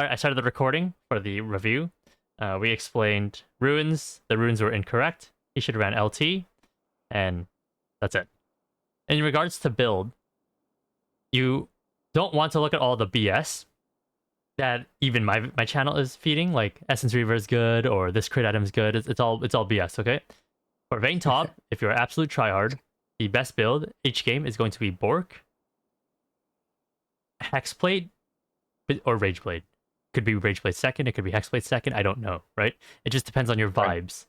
I started the recording for the review. We explained runes. The runes were incorrect. He should have ran LT, and that's it. In regards to build, you don't want to look at all the BS that even my channel is feeding, like Essence Reaver is good or this crit item is good. It's all BS. Okay. For Vayne top, if you're an absolute tryhard, the best build each game is going to be Bork, Hexplate, or Rageblade. Could be Rageblade second, it could be Hexblade second, I don't know, right? It just depends on your vibes. Right.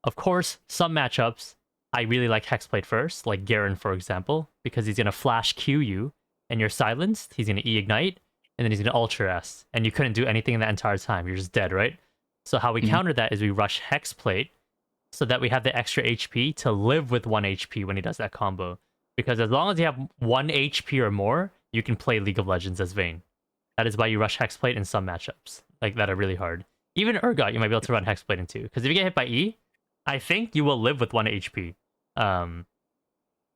Of course, some matchups, I really like Hexblade first, like Garen, for example, because he's going to flash Q you, and you're silenced, he's going to E-ignite, and then he's going to Ultra S, and you couldn't do anything that entire time, you're just dead, right? So how we counter that is we rush Hexplate, so that we have the extra HP to live with 1 HP when he does that combo. Because as long as you have 1 HP or more, you can play League of Legends as Vayne. That is why you rush Hexplate in some matchups like that are really hard. Even Urgot, you might be able to run Hexplate into. Because if you get hit by E, I think you will live with 1 HP.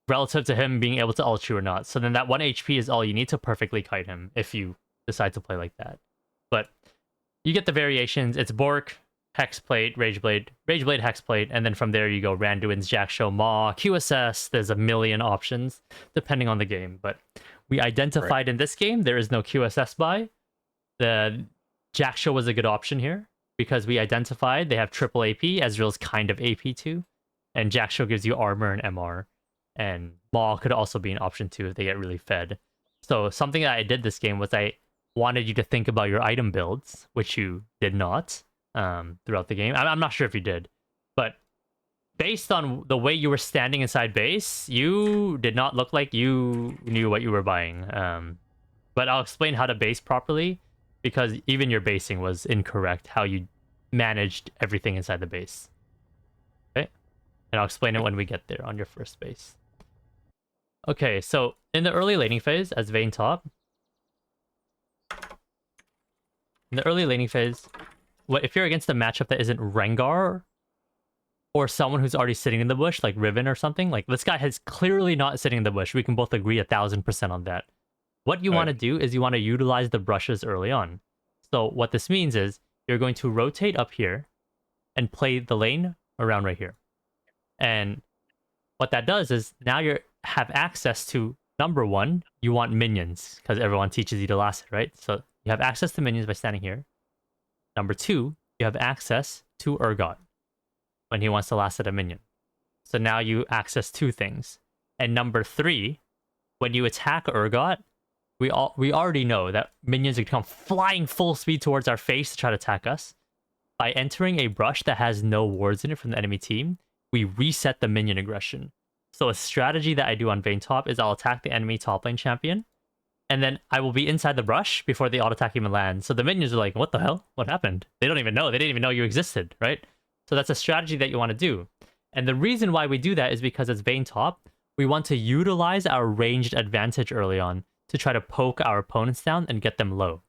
Relative to him being able to ult you or not. So then that 1 HP is all you need to perfectly kite him if you decide to play like that. But you get the variations. It's Bork, Hexplate, Rageblade, Hexplate, and then from there you go Randuin's, Jackshow, Maw, QSS. There's a million options depending on the game. But we identified in this game there is no QSS buy. The Jackshow was a good option here because we identified they have triple AP. Ezreal's kind of AP too. And Jackshow gives you armor and MR. And Maw could also be an option too if they get really fed. So something that I did this game was I wanted you to think about your item builds, which you did not throughout the game. I'm not sure if you did. But based on the way you were standing inside base, you did not look like you knew what you were buying. But I'll explain how to base properly, because even your basing was incorrect, how you managed everything inside the base. Okay? And I'll explain it when we get there on your first base. Okay, so in the early laning phase, as Vayne top, in the early laning phase, if you're against a matchup that isn't Rengar, or someone who's already sitting in the bush, like Riven or something, like this guy is clearly not sitting in the bush. We can both agree 1000% on that. What you want to do is you want to utilize the brushes early on. So what this means is you're going to rotate up here and play the lane around right here. And what that does is now you have access to, number one, you want minions, because everyone teaches you to last it, right? So you have access to minions by standing here. Number two, you have access to Urgot when he wants to last at a minion. So now you access 2 things. And number 3, when you attack Urgot, we already know that minions are going to come flying full speed towards our face to try to attack us. By entering a brush that has no wards in it from the enemy team, we reset the minion aggression. So a strategy that I do on Vayne top is I'll attack the enemy top lane champion, and then I will be inside the brush before the auto attack even lands. So the minions are like, what the hell? What happened? They don't even know. They didn't even know you existed, right? So that's a strategy that you want to do. And the reason why we do that is because as Vayne top, we want to utilize our ranged advantage early on to try to poke our opponents down and get them low.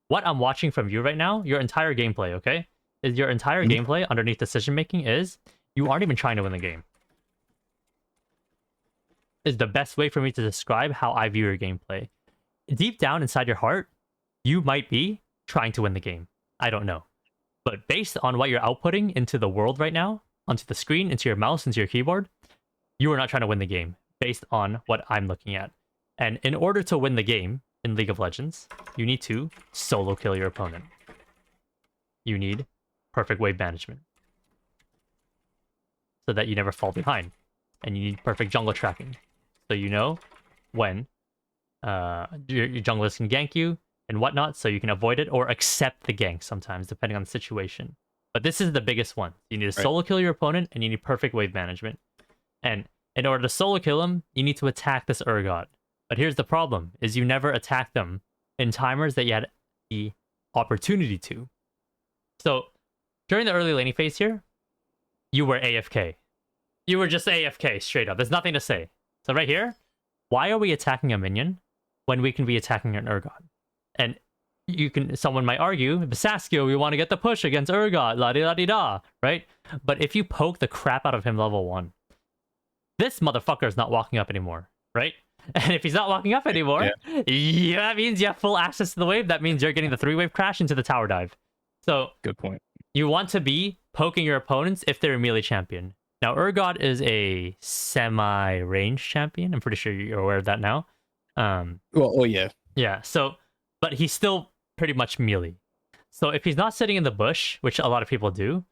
What I'm watching from you right now, your entire gameplay, okay? Is your entire gameplay underneath decision making is you aren't even trying to win the game. Is the best way for me to describe how I view your gameplay. Deep down inside your heart, you might be trying to win the game. I don't know. But based on what you're outputting into the world right now, onto the screen, into your mouse, into your keyboard, you are not trying to win the game based on what I'm looking at. And in order to win the game in League of Legends, you need to solo kill your opponent. You need perfect wave management so that you never fall behind. And you need perfect jungle tracking, so you know when your junglers can gank you and whatnot, so you can avoid it or accept the gank sometimes, depending on the situation. But this is the biggest one. You need to solo kill your opponent, and you need perfect wave management. And in order to solo kill him, you need to attack this Urgot. But here's the problem, is you never attack them in timers that you had the opportunity to. So, during the early laning phase here, you were AFK. You were just AFK, straight up. There's nothing to say. So right here, why are we attacking a minion when we can be attacking an Urgot? And someone might argue, Basaskio, we want to get the push against Urgot, la-di-da-di-da, right? But if you poke the crap out of him level 1, this motherfucker is not walking up anymore, right? And if he's not walking up anymore, yeah, that means you have full access to the wave. That means you're getting the 3-wave crash into the tower dive. So Good point. you want to be poking your opponents if they're a melee champion. Now, Urgot is a semi-range champion. I'm pretty sure you're aware of that now. Well, yeah. Yeah, so, but he's still pretty much melee. So if he's not sitting in the bush, which a lot of people do,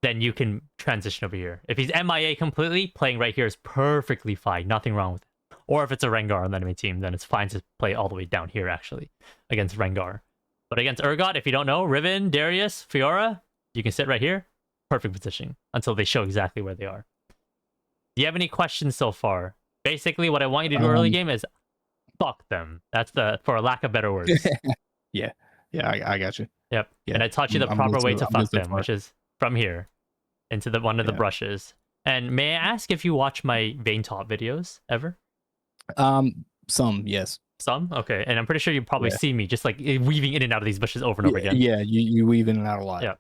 then you can transition over here. If he's MIA completely, playing right here is perfectly fine. Nothing wrong with it. Or if it's a Rengar on the enemy team, then it's fine to play all the way down here, actually, against Rengar. But against Urgot, if you don't know, Riven, Darius, Fiora, you can sit right here. Perfect position until they show exactly where they are. Do you have any questions so far? Basically, what I want you to do early game is fuck them. That's for a lack of better words. Yeah, I got you. Yep. Yeah. And I taught you the proper way to fuck them, which is from here into one of the brushes. And may I ask if you watch my Vayne top videos ever? Some, yes. Some? Okay. And I'm pretty sure you probably see me just like weaving in and out of these bushes over and over again. Yeah, you weave in and out a lot. Yeah.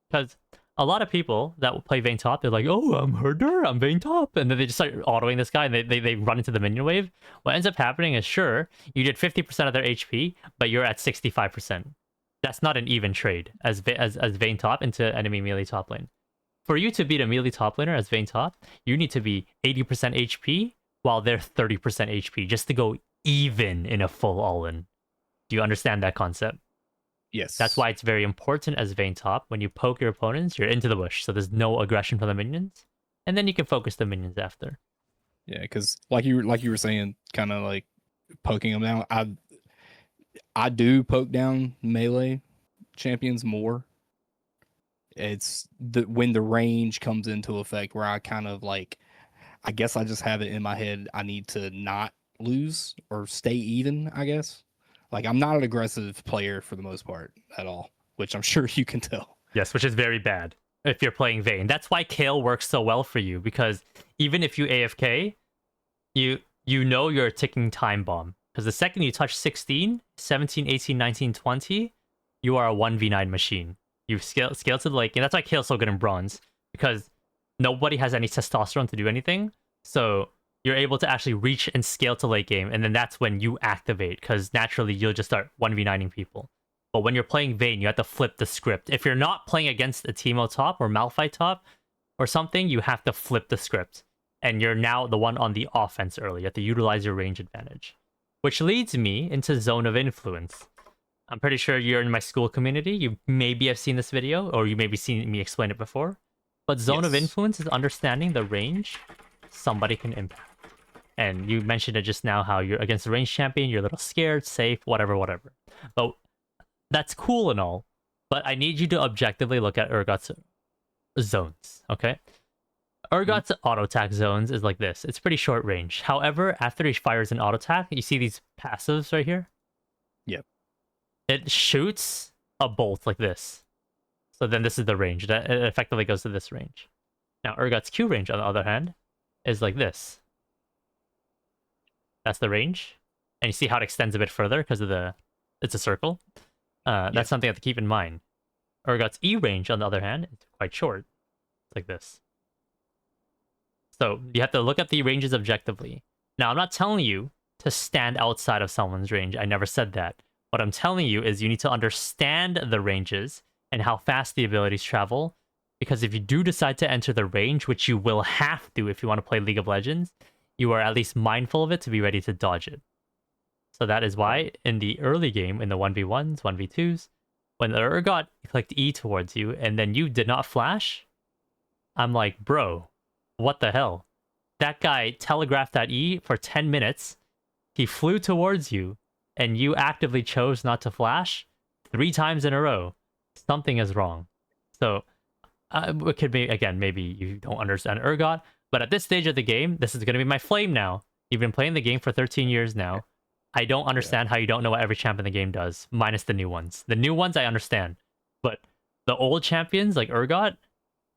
Because a lot of people that will play Vayne top, they're like, oh, I'm Herder, I'm Vayne top. And then they just start autoing this guy and they run into the minion wave. What ends up happening is, sure, you did 50% of their HP, but you're at 65%. That's not an even trade as Vayne top into enemy melee top lane. For you to beat a melee top laner as Vayne top, you need to be 80% HP while they're 30% HP just to go even in a full all-in. Do you understand that concept? Yes. That's why it's very important as Vayne top. When you poke your opponents, you're into the bush, so there's no aggression from the minions, and then you can focus the minions after. Yeah, because like you were saying, kind of like poking them down. I do poke down melee champions more. It's when the range comes into effect where I kind of like, I guess I just have it in my head. I need to not lose or stay even, I guess. Like, I'm not an aggressive player for the most part at all, which I'm sure you can tell. Yes, which is very bad if you're playing Vayne. That's why Kale works so well for you, because even if you AFK, you know you're a ticking time bomb. Because the second you touch 16, 17, 18, 19, 20, you are a 1v9 machine. You scale to the lake, and that's why Kale's so good in bronze, because nobody has any testosterone to do anything. So you're able to actually reach and scale to late game, and then that's when you activate, because naturally you'll just start 1v9ing people. But when you're playing Vayne, you have to flip the script. If you're not playing against a Teemo top or Malphite top or something, you have to flip the script. And you're now the one on the offense early. You have to utilize your range advantage. Which leads me into Zone of Influence. I'm pretty sure you're in my school community. You maybe have seen this video, or you maybe seen me explain it before. But Zone of Influence is understanding the range somebody can impact. And you mentioned it just now, how you're against a range champion, you're a little scared, safe, whatever. But that's cool and all. But I need you to objectively look at Urgot's zones, okay? Urgot's auto attack zones is like this. It's pretty short range. However, after he fires an auto attack, you see these passives right here? Yep. It shoots a bolt like this. So then this is the range. That it effectively goes to this range. Now, Urgot's Q range, on the other hand, is like this. That's the range. And you see how it extends a bit further because of it's a circle. That's something you have to keep in mind. Urgot's E range, on the other hand, is quite short. It's like this. So you have to look at the ranges objectively. Now, I'm not telling you to stand outside of someone's range. I never said that. What I'm telling you is you need to understand the ranges and how fast the abilities travel. Because if you do decide to enter the range, which you will have to if you want to play League of Legends, you are at least mindful of it to be ready to dodge it. So that is why in the early game, in the 1v1s, 1v2s, when the Urgot clicked E towards you and then you did not flash, I'm like, bro, what the hell? That guy telegraphed that E for 10 minutes. He flew towards you and you actively chose not to flash 3 times in a row. Something is wrong. So it could be, again, maybe you don't understand Urgot, but at this stage of the game, this is going to be my flame now. You've been playing the game for 13 years now. I don't understand how you don't know what every champ in the game does, minus the new ones. The new ones I understand, but the old champions like Urgot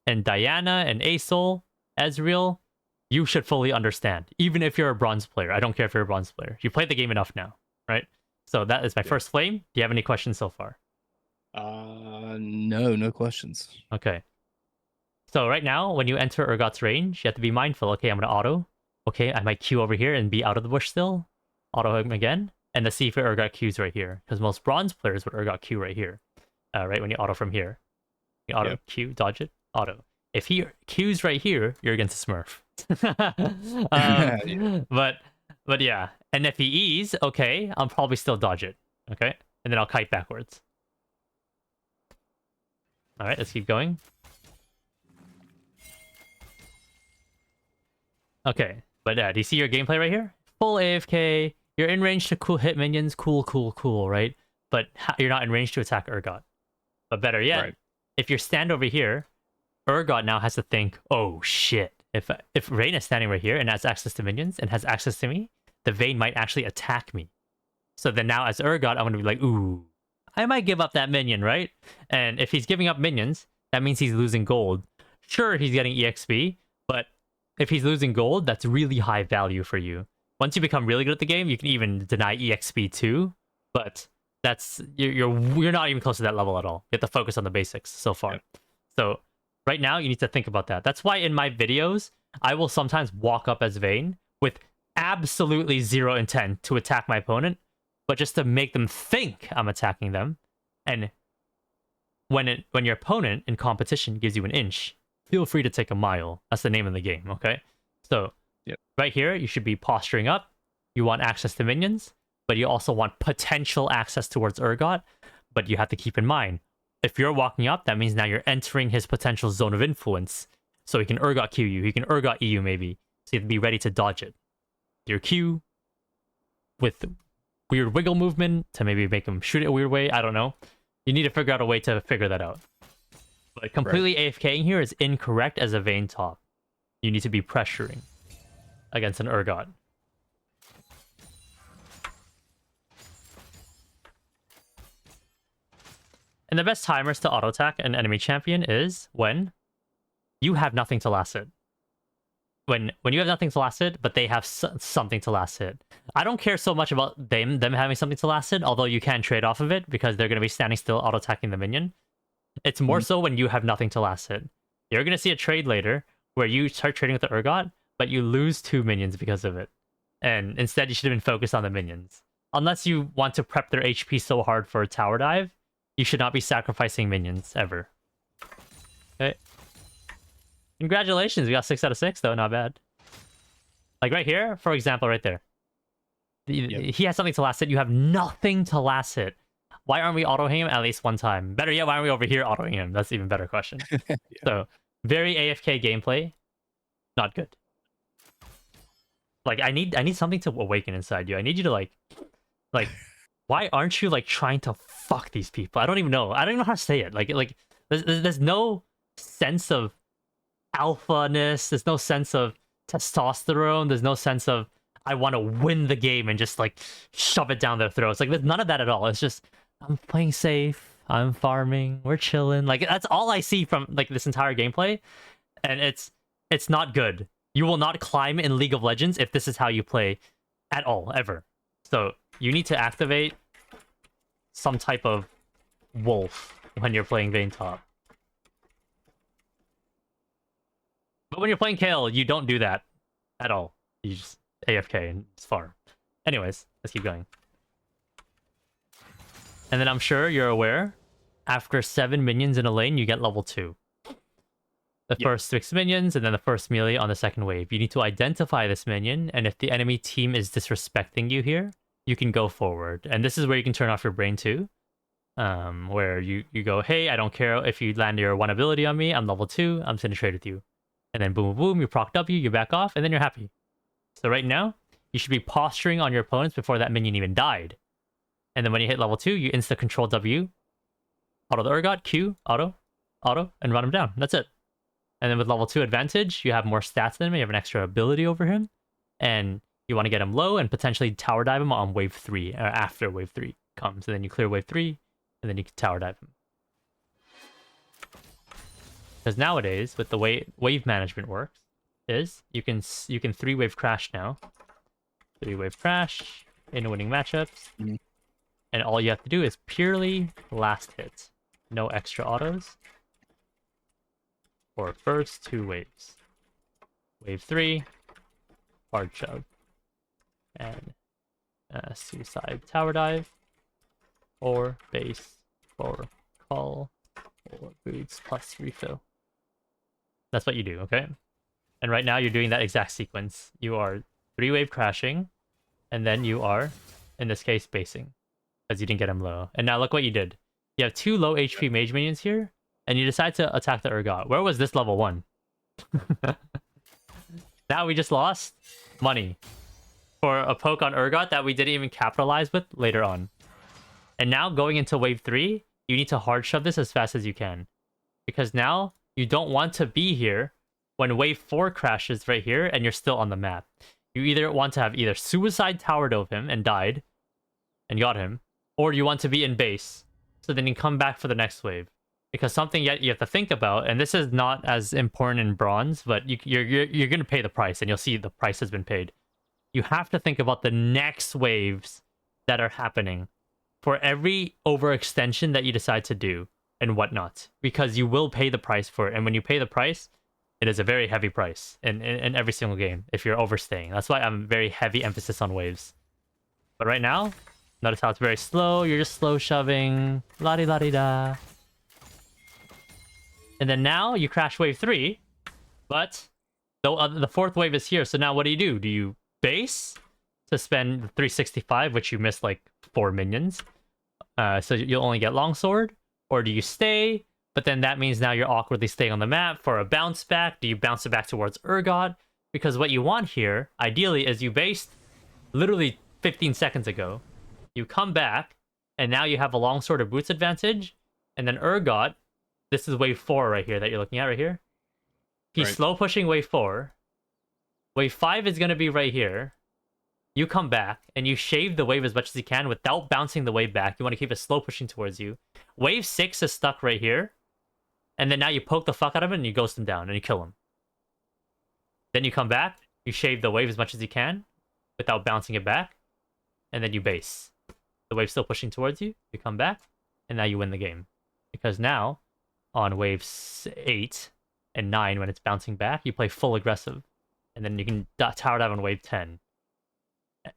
and Diana and Asol, Ezreal, you should fully understand. Even if you're a bronze player, I don't care if you're a bronze player. You played the game enough now, right? So that is my first flame. Do you have any questions so far? No questions. Okay. So right now, when you enter Urgot's range, you have to be mindful. Okay, I'm gonna auto. Okay, I might Q over here and be out of the bush still. auto him again, and let's see if Urgot Q's right here, because most bronze players would Urgot Q right here, right when you auto from here. You auto Q, dodge it, auto. If he Q's right here, you're against a Smurf. But yeah, and if he E's, okay, I'll probably still dodge it, okay, and then I'll kite backwards. All right, let's keep going. Okay, but yeah, do you see your gameplay right here? Full AFK, you're in range to cool hit minions, cool, right? But you're not in range to attack Urgot. But better yet, Right. if you stand over here, Urgot now has to think, oh shit, if Vayne is standing right here and has access to minions and has access to me, the Vayne might actually attack me. So then now as Urgot, I'm going to be like, ooh, I might give up that minion, right? And if he's giving up minions, that means he's losing gold. Sure, he's getting EXP, but if he's losing gold, that's really high value for you. Once you become really good at the game, you can even deny EXP too, but that's you're not even close to that level at all. You have to focus on the basics so far. Yep. So right now, you need to think about that. That's why in my videos, I will sometimes walk up as Vayne with absolutely zero intent to attack my opponent, but just to make them think I'm attacking them. And when your opponent in competition gives you an inch, feel free to take a mile. That's the name of the game, okay? So right here, you should be posturing up. You want access to minions, but you also want potential access towards Urgot. But you have to keep in mind, if you're walking up, that means now you're entering his potential zone of influence. So he can Urgot Q you, he can Urgot E you maybe. So you have to be ready to dodge it. Your Q with weird wiggle movement to maybe make him shoot it a weird way. I don't know. You need to figure out a way to figure that out. But completely AFKing here is incorrect as a Vayne top. You need to be pressuring against an Urgot. And the best timers to auto attack an enemy champion is when you have nothing to last hit. When you have nothing to last hit, but they have something to last hit. I don't care so much about them having something to last hit, although you can trade off of it because they're going to be standing still auto attacking the minion. It's more so when you have nothing to last hit. You're going to see a trade later where you start trading with the Urgot, but you lose 2 minions because of it. And instead, you should have been focused on the minions. Unless you want to prep their HP so hard for a tower dive, you should not be sacrificing minions, ever. Okay. Congratulations, we got 6 out of 6, though. Not bad. Like right here, for example, right there. He has something to last hit. You have nothing to last hit. Why aren't we autoing him at least one time? Better yet, why aren't we over here autoing him? That's an even better question. So, very AFK gameplay. Not good. Like, I need something to awaken inside you. I need you to, like, why aren't you, like, trying to fuck these people? I don't even know. I don't even know how to say it. Like there's no sense of alpha-ness. There's no sense of testosterone. There's no sense of, I want to win the game and just, like, shove it down their throats. Like, there's none of that at all. It's just, I'm playing safe. I'm farming. We're chilling. Like, that's all I see from, like, this entire gameplay. And it's not good. You will not climb in League of Legends if this is how you play at all, ever. So, you need to activate some type of wolf when you're playing Vayne top. But when you're playing Kale, you don't do that at all. You just AFK and it's farm. Anyways, let's keep going. And then I'm sure you're aware, after 7 minions in a lane, you get level 2. The first 6 minions, and then the first melee on the second wave. You need to identify this minion, and if the enemy team is disrespecting you here, you can go forward. And this is where you can turn off your brain too. Where you go, hey, I don't care if you land your 1 ability on me, I'm level 2, I'm just gonna trade with you. And then boom, boom, you proc W, you back off, and then you're happy. So right now, you should be posturing on your opponents before that minion even died. And then when you hit level 2, you insta control W, auto the Urgot, Q, auto, and run him down. That's it. And then with level 2 advantage, you have more stats than him, you have an extra ability over him, and you want to get him low and potentially tower dive him on wave 3, or after wave 3 comes. And then you clear wave 3, and then you can tower dive him. Because nowadays, with the way wave management works, is you can 3-wave crash now. 3-wave crash in winning matchups. And all you have to do is purely last hit. No extra autos. For first 2 waves. Wave 3, hard shove. And Suicide tower dive, or base, or call, or boots plus refill. That's what you do, okay? And right now you're doing that exact sequence. You are 3-wave crashing, and then you are, in this case, basing, because you didn't get him low. And now look what you did. You have 2 low HP mage minions here, and you decide to attack the Urgot. Where was this level 1? Now we just lost money for a poke on Urgot that we didn't even capitalize with later on. And now going into wave 3, you need to hard shove this as fast as you can. Because now you don't want to be here when wave 4 crashes right here and you're still on the map. You either want to have either suicide towered over him and died and got him, or you want to be in base so then you come back for the next wave. Because something yet you have to think about, and this is not as important in bronze, but you're going to pay the price, and you'll see the price has been paid. You have to think about the next waves that are happening for every overextension that you decide to do and whatnot, because you will pay the price for it. And when you pay the price, it is a very heavy price in every single game if you're overstaying. That's why I'm very heavy emphasis on waves. But right now, notice how it's very slow. You're just slow shoving. La-di-la-di-da. And then now you crash wave 3, but the 4th wave is here. So now what do? Do you base to spend 365, which you missed like 4 minions? So you'll only get longsword, or do you stay? But then that means now you're awkwardly staying on the map for a bounce back. Do you bounce it back towards Urgot? Because what you want here, ideally, is you based literally 15 seconds ago. You come back, and now you have a longsword or boots advantage, and then Urgot. This is wave 4 right here that you're looking at right here. He's slow pushing wave 4. Wave 5 is going to be right here. You come back and you shave the wave as much as you can without bouncing the wave back. You want to keep it slow pushing towards you. Wave 6 is stuck right here. And then now you poke the fuck out of him and you ghost him down and you kill him. Then you come back. You shave the wave as much as you can without bouncing it back. And then you base. The wave's still pushing towards you. You come back. And now you win the game. Because now, on wave 8 and 9, when it's bouncing back, you play full aggressive. And then you can tower dive on wave 10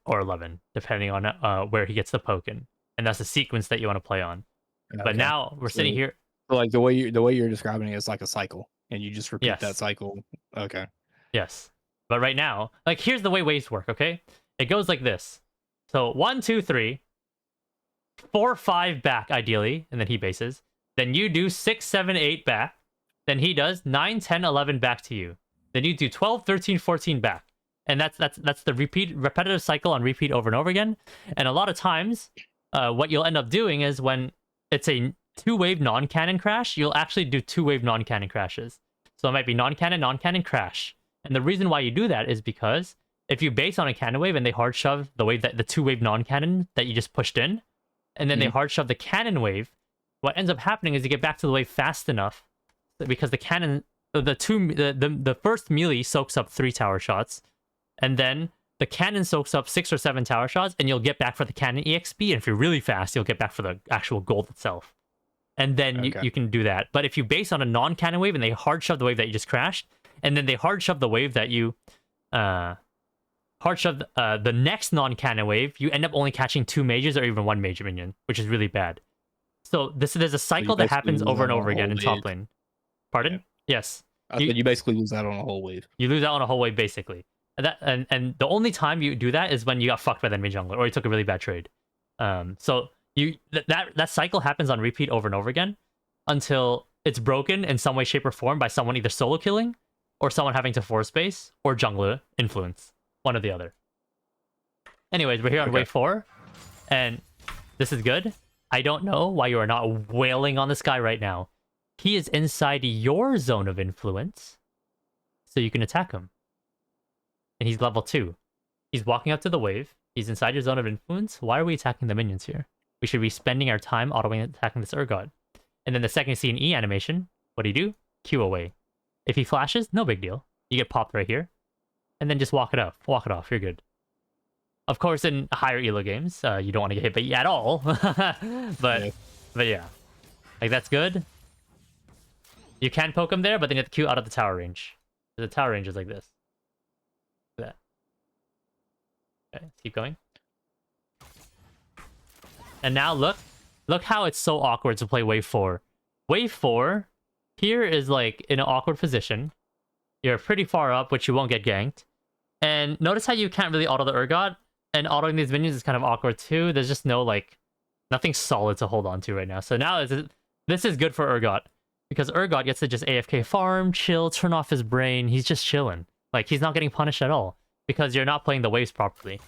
or 11, depending on where he gets the poke in. And that's the sequence that you want to play on. Okay. But now we're sitting here. Like the way you're describing it is like a cycle, and you just repeat that cycle. Okay. Yes. But right now, like, here's the way waves work, okay? It goes like this. So 1, 2, 3, 4, 5 back, ideally, and then he bases. Then you do 6, 7, 8 back. Then he does 9, 10, 11 back to you. Then you do 12, 13, 14 back. And that's the repetitive cycle on repeat over and over again. And a lot of times, what you'll end up doing is when it's a 2-wave non-cannon crash, you'll actually do 2-wave non-cannon crashes. So it might be non-cannon, non-cannon, crash. And the reason why you do that is because if you base on a cannon wave and they hard shove the wave that the 2-wave non-cannon that you just pushed in, and then they hard shove the cannon wave, what ends up happening is you get back to the wave fast enough because the cannon, the first melee soaks up 3 tower shots, and then the cannon soaks up 6 or 7 tower shots, and you'll get back for the cannon EXP, and if you're really fast, you'll get back for the actual gold itself. And then you can do that. But if you base on a non-cannon wave and they hard shove the wave that you just crashed, and then they hard shove the wave that you hard shove the next non-cannon wave, you end up only catching 2 mages or even 1 major minion, which is really bad. So there's a cycle that happens over and over again in top lane. Pardon? Yeah. Yes. You basically lose out on a whole wave. You lose out on a whole wave, basically. And the only time you do that is when you got fucked by the enemy jungler or you took a really bad trade. So that cycle happens on repeat over and over again until it's broken in some way, shape, or form by someone either solo killing or someone having to force base or jungler influence. One or the other. Anyways, we're here on wave 4, and this is good. I don't know why you are not wailing on this guy right now. He is inside your zone of influence, so you can attack him. And he's level 2. He's walking up to the wave. He's inside your zone of influence. Why are we attacking the minions here? We should be spending our time auto attacking this Urgot. And then the second you see an E animation, what do? Q away. If he flashes, no big deal. You get popped right here. And then just walk it off. Walk it off. You're good. Of course, in higher elo games, you don't want to get hit by E at all. but yeah. Like, that's good. You can poke him there, but then you have to Q out of the tower range. The tower range is like this. That. Okay, let's keep going. And now look how it's so awkward to play wave 4. Wave 4 here is like in an awkward position. You're pretty far up, which you won't get ganked. And notice how you can't really auto the Urgot, and autoing these minions is kind of awkward too. There's just no like nothing solid to hold on to right now. So now this is good for Urgot, because Urgot gets to just AFK farm, chill, turn off his brain. He's just chilling. Like, he's not getting punished at all because you're not playing the waves properly.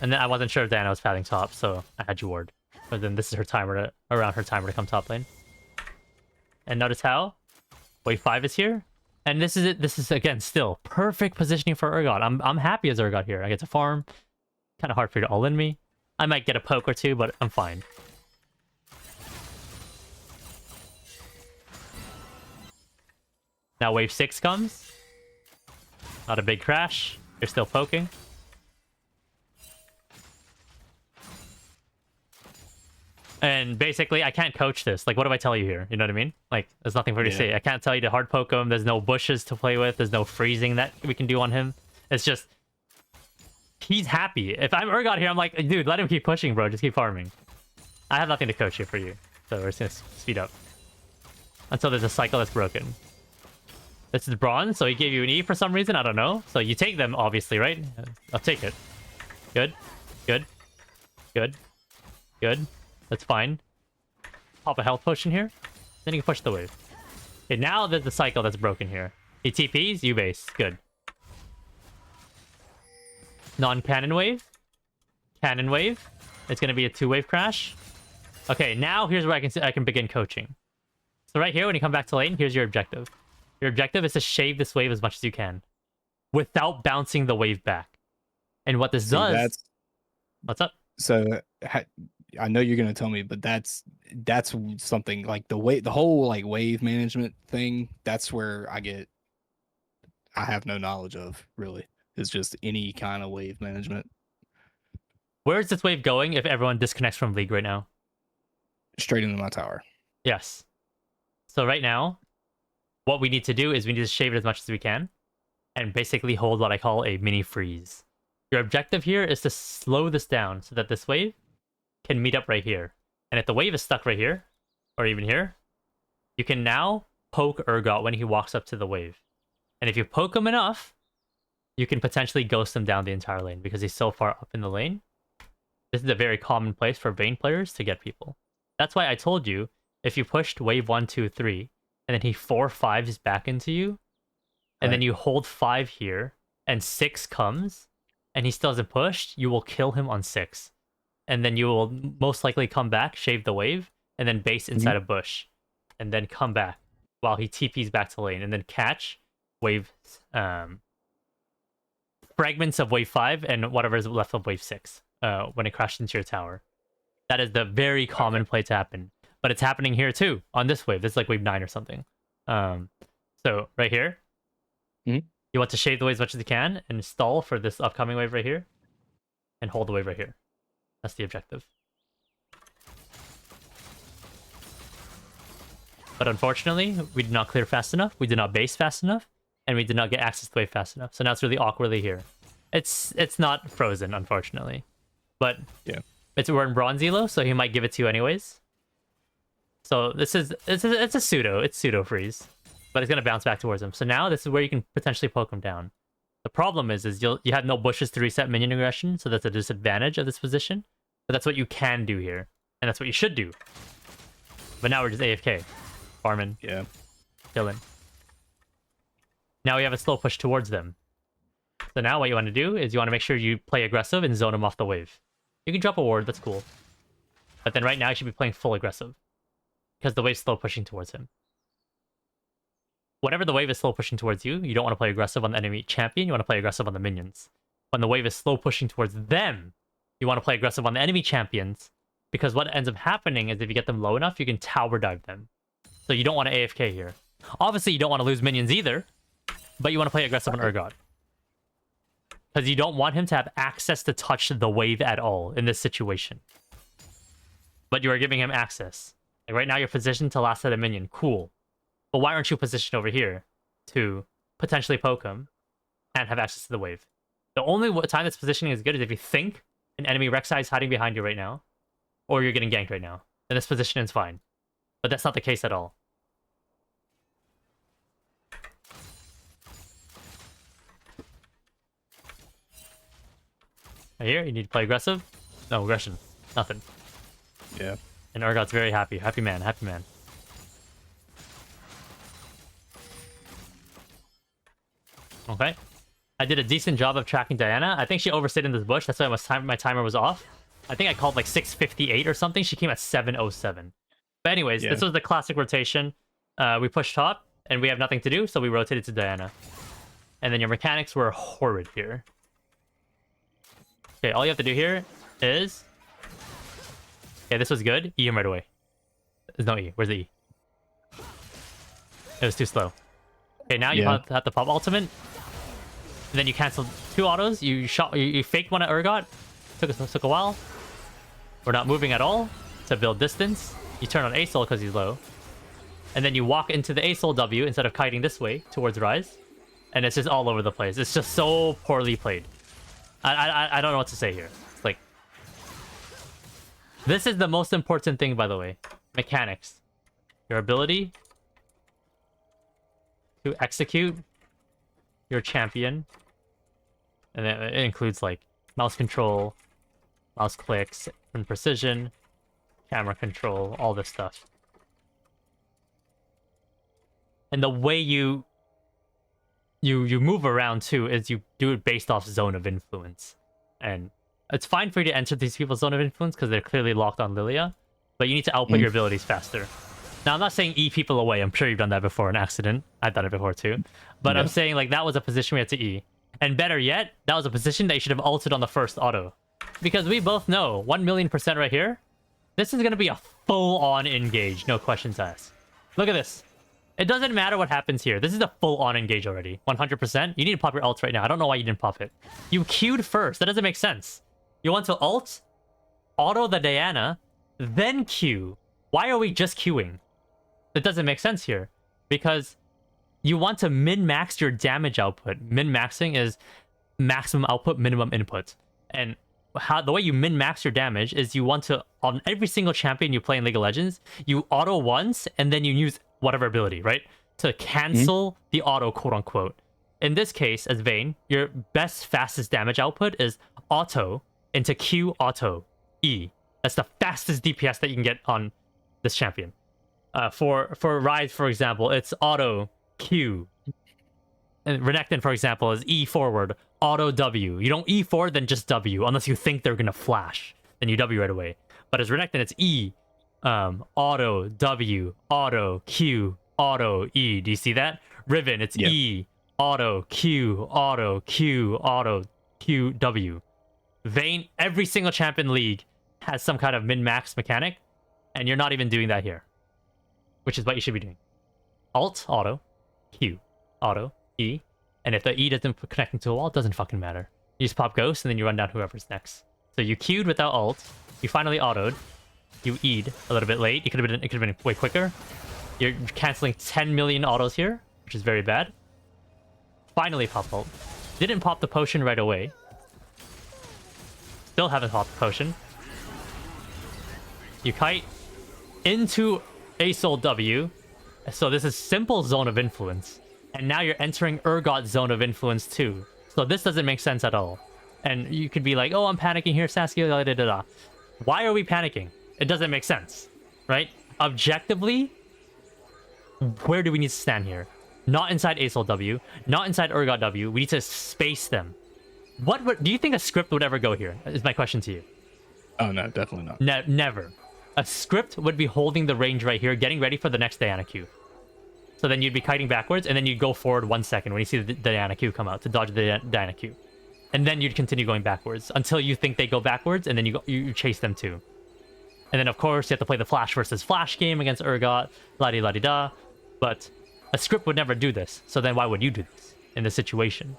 And then I wasn't sure if Diana was padding top, so I had you ward. But then this is her timer around her timer to come top lane. And notice how wave 5 is here. And this is it. This is, again, still perfect positioning for Urgot. I'm happy as Urgot here. I get to farm. Kind of hard for you to all in me. I might get a poke or two, but I'm fine. Now wave 6 comes. Not a big crash. You're still poking. And basically, I can't coach this. Like, what do I tell you here? You know what I mean? Like, there's nothing for you to say. I can't tell you to hard poke him. There's no bushes to play with. There's no freezing that we can do on him. It's just... he's happy. If I'm Urgot here, I'm like, dude, let him keep pushing, bro. Just keep farming. I have nothing to coach here for you. So we're just going to speed up. Until there's a cycle that's broken. This is bronze, so he gave you an E for some reason. I don't know. So you take them, obviously, right? I'll take it. Good. Good. Good. Good. That's fine. Pop a health potion here. Then you can push the wave. Okay, now there's the cycle that's broken here. He TPs, you base. Good. Non-cannon wave. Cannon wave. It's going to be a 2-wave crash. Okay, now here's where I can begin coaching. So right here, when you come back to lane, here's your objective. Your objective is to shave this wave as much as you can without bouncing the wave back. And what this does... What's up? So... I know you're gonna tell me, but that's something like the whole like wave management thing. That's where I have no knowledge of, really. It's just any kind of wave management. Where is this wave going if everyone disconnects from League right now? Straight into my tower. Yes. So right now, what we need to do is we need to shave it as much as we can and basically hold what I call a mini freeze. Your objective here is to slow this down so that this wave can meet up right here. And if the wave is stuck right here, or even here, you can now poke Urgot when he walks up to the wave. And if you poke him enough, you can potentially ghost him down the entire lane because he's so far up in the lane. This is a very common place for Vayne players to get people. That's why I told you, if you pushed wave 1, 2, 3, and then he 4-5s back into you, and then you hold 5 here, and 6 comes, and he still hasn't pushed, you will kill him on 6. And then you will most likely come back, shave the wave, and then base inside a bush. And then come back while he TPs back to lane. And then catch wave... fragments of wave 5 and whatever is left of wave 6 when it crashed into your tower. That is the very common play to happen. But it's happening here too, on this wave. This is like wave 9 or something. So right here, you want to shave the wave as much as you can and stall for this upcoming wave right here. And hold the wave right here. That's the objective. But unfortunately, we did not clear fast enough, we did not base fast enough, and we did not get access to the wave fast enough. So now it's really awkwardly here. It's not frozen, unfortunately. But yeah, we're in bronze elo, so he might give it to you anyways. So it's a pseudo freeze. But it's gonna bounce back towards him. So now this is where you can potentially poke him down. The problem is you have no bushes to reset minion aggression, so that's a disadvantage of this position. But that's what you can do here. And that's what you should do. But now we're just AFK. Farming. Yeah. Killing. Now we have a slow push towards them. So now what you want to do is you want to make sure you play aggressive and zone him off the wave. You can drop a ward, that's cool. But then right now you should be playing full aggressive. Because the wave's slow pushing towards him. Whenever the wave is slow pushing towards you, you don't want to play aggressive on the enemy champion, you want to play aggressive on the minions. When the wave is slow pushing towards them, you want to play aggressive on the enemy champions, because what ends up happening is if you get them low enough, you can tower dive them. So you don't want to AFK here. Obviously, you don't want to lose minions either, but you want to play aggressive on Urgot. Because you don't want him to have access to touch the wave at all in this situation. But you are giving him access. Like right now, you're positioned to last at a minion. Cool. But why aren't you positioned over here to potentially poke him and have access to the wave? The only time this positioning is good is if you think an enemy Rek'Sai is hiding behind you right now, or you're getting ganked right now. Then this position is fine. But that's not the case at all. Right here, you need to play aggressive. No aggression. Nothing. Yeah. And Urgot's very happy. Happy man, happy man. Okay. I did a decent job of tracking Diana. I think she overstayed in this bush. That's why my timer was off. I think I called like 6:58 or something. She came at 7:07. But anyways, Yeah. this was the classic rotation. We pushed top, and we have nothing to do, so we rotated to Diana. And then your mechanics were horrid here. Okay, all you have to do here is... Okay, this was good. E him right away. There's no E. Where's the E? It was too slow. Okay, now you have to pop ultimate. And then you cancel 2 autos. You faked one at Urgot. Took a while. We're not moving at all to build distance. You turn on Asol because he's low. And then you walk into the Asol W instead of kiting this way towards Rise. And it's just all over the place. It's just so poorly played. I don't know what to say here. It's like... This is the most important thing, by the way. Mechanics. Your ability to execute your champion. And then it includes like mouse control, mouse clicks, and precision, camera control, all this stuff. And the way you move around too is you do it based off zone of influence. And it's fine for you to enter these people's zone of influence because they're clearly locked on Lilia, but you need to output your abilities faster. Now, I'm not saying E people away. I'm sure you've done that before in accident. I've done it before too. But I'm saying like that was a position we had to E. And better yet, that was a position that you should have ulted on the first auto. Because we both know, 1,000,000% right here, this is going to be a full-on engage, no questions asked. Look at this. It doesn't matter what happens here. This is a full-on engage already. 100%. You need to pop your ult right now. I don't know why you didn't pop it. You queued first. That doesn't make sense. You want to ult, auto the Diana, then queue. Why are we just queuing? It doesn't make sense here. Because you want to min-max your damage output. Min-maxing is maximum output, minimum input. And the way you min-max your damage is you want to, on every single champion you play in League of Legends, you auto once, and then you use whatever ability, right? To cancel the auto, quote-unquote. In this case, as Vayne, your best, fastest damage output is auto into Q auto E. That's the fastest DPS that you can get on this champion. For Rise, for example, it's auto Q. And Renekton, for example, is E forward, auto W. You don't E forward, then just W, unless you think they're gonna flash. Then you W right away. But as Renekton, it's E, auto W, auto Q, auto E. Do you see that? Riven, it's E, auto Q, auto Q, auto Q, W. Vayne, every single champion league has some kind of min-max mechanic, and you're not even doing that here. Which is what you should be doing. Alt, auto, Q, auto, E, and if the E doesn't connect into a wall, it doesn't fucking matter. You just pop Ghost, and then you run down whoever's next. So you queued without ult, you finally autoed, you E'd a little bit late, it could have been way quicker. You're canceling 10 million autos here, which is very bad. Finally pop ult. Didn't pop the potion right away. Still haven't popped the potion. You kite into Asol W. So this is simple zone of influence. And now you're entering Urgot's zone of influence too. So this doesn't make sense at all. And you could be like, oh, I'm panicking here, Saskia, da da da da. Why are we panicking? It doesn't make sense, right? Objectively, where do we need to stand here? Not inside Asol W, not inside Urgot W. We need to space them. Do you think a script would ever go here? Is my question to you. Oh, no, definitely not. Never. A script would be holding the range right here, getting ready for the next Diana Q. So then you'd be kiting backwards, and then you'd go forward 1 second when you see the Diana Q come out to dodge the Diana Q. And then you'd continue going backwards until you think they go backwards, and then you chase them too. And then, of course, you have to play the Flash versus Flash game against Urgot, la-di-la-di-da. But a script would never do this, so then why would you do this in this situation?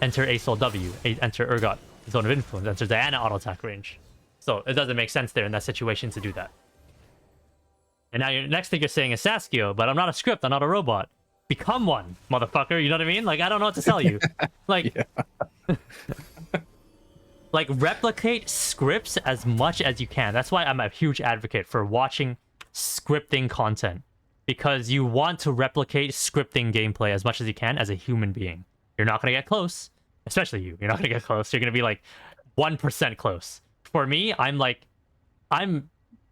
Enter Asol W, enter Urgot, zone of influence, enter Diana auto attack range. So it doesn't make sense there in that situation to do that. And now your next thing you're saying is Saskio, but I'm not a script, I'm not a robot. become one, motherfucker. You know what I mean? Like, I don't know what to tell you. Like, like, replicate scripts as much as you can. That's why I'm a huge advocate for watching scripting content. Because you want to replicate scripting gameplay as much as you can as a human being. You're not going to get close. Especially you. You're not going to get close. You're going to be like 1% close. For me, I'm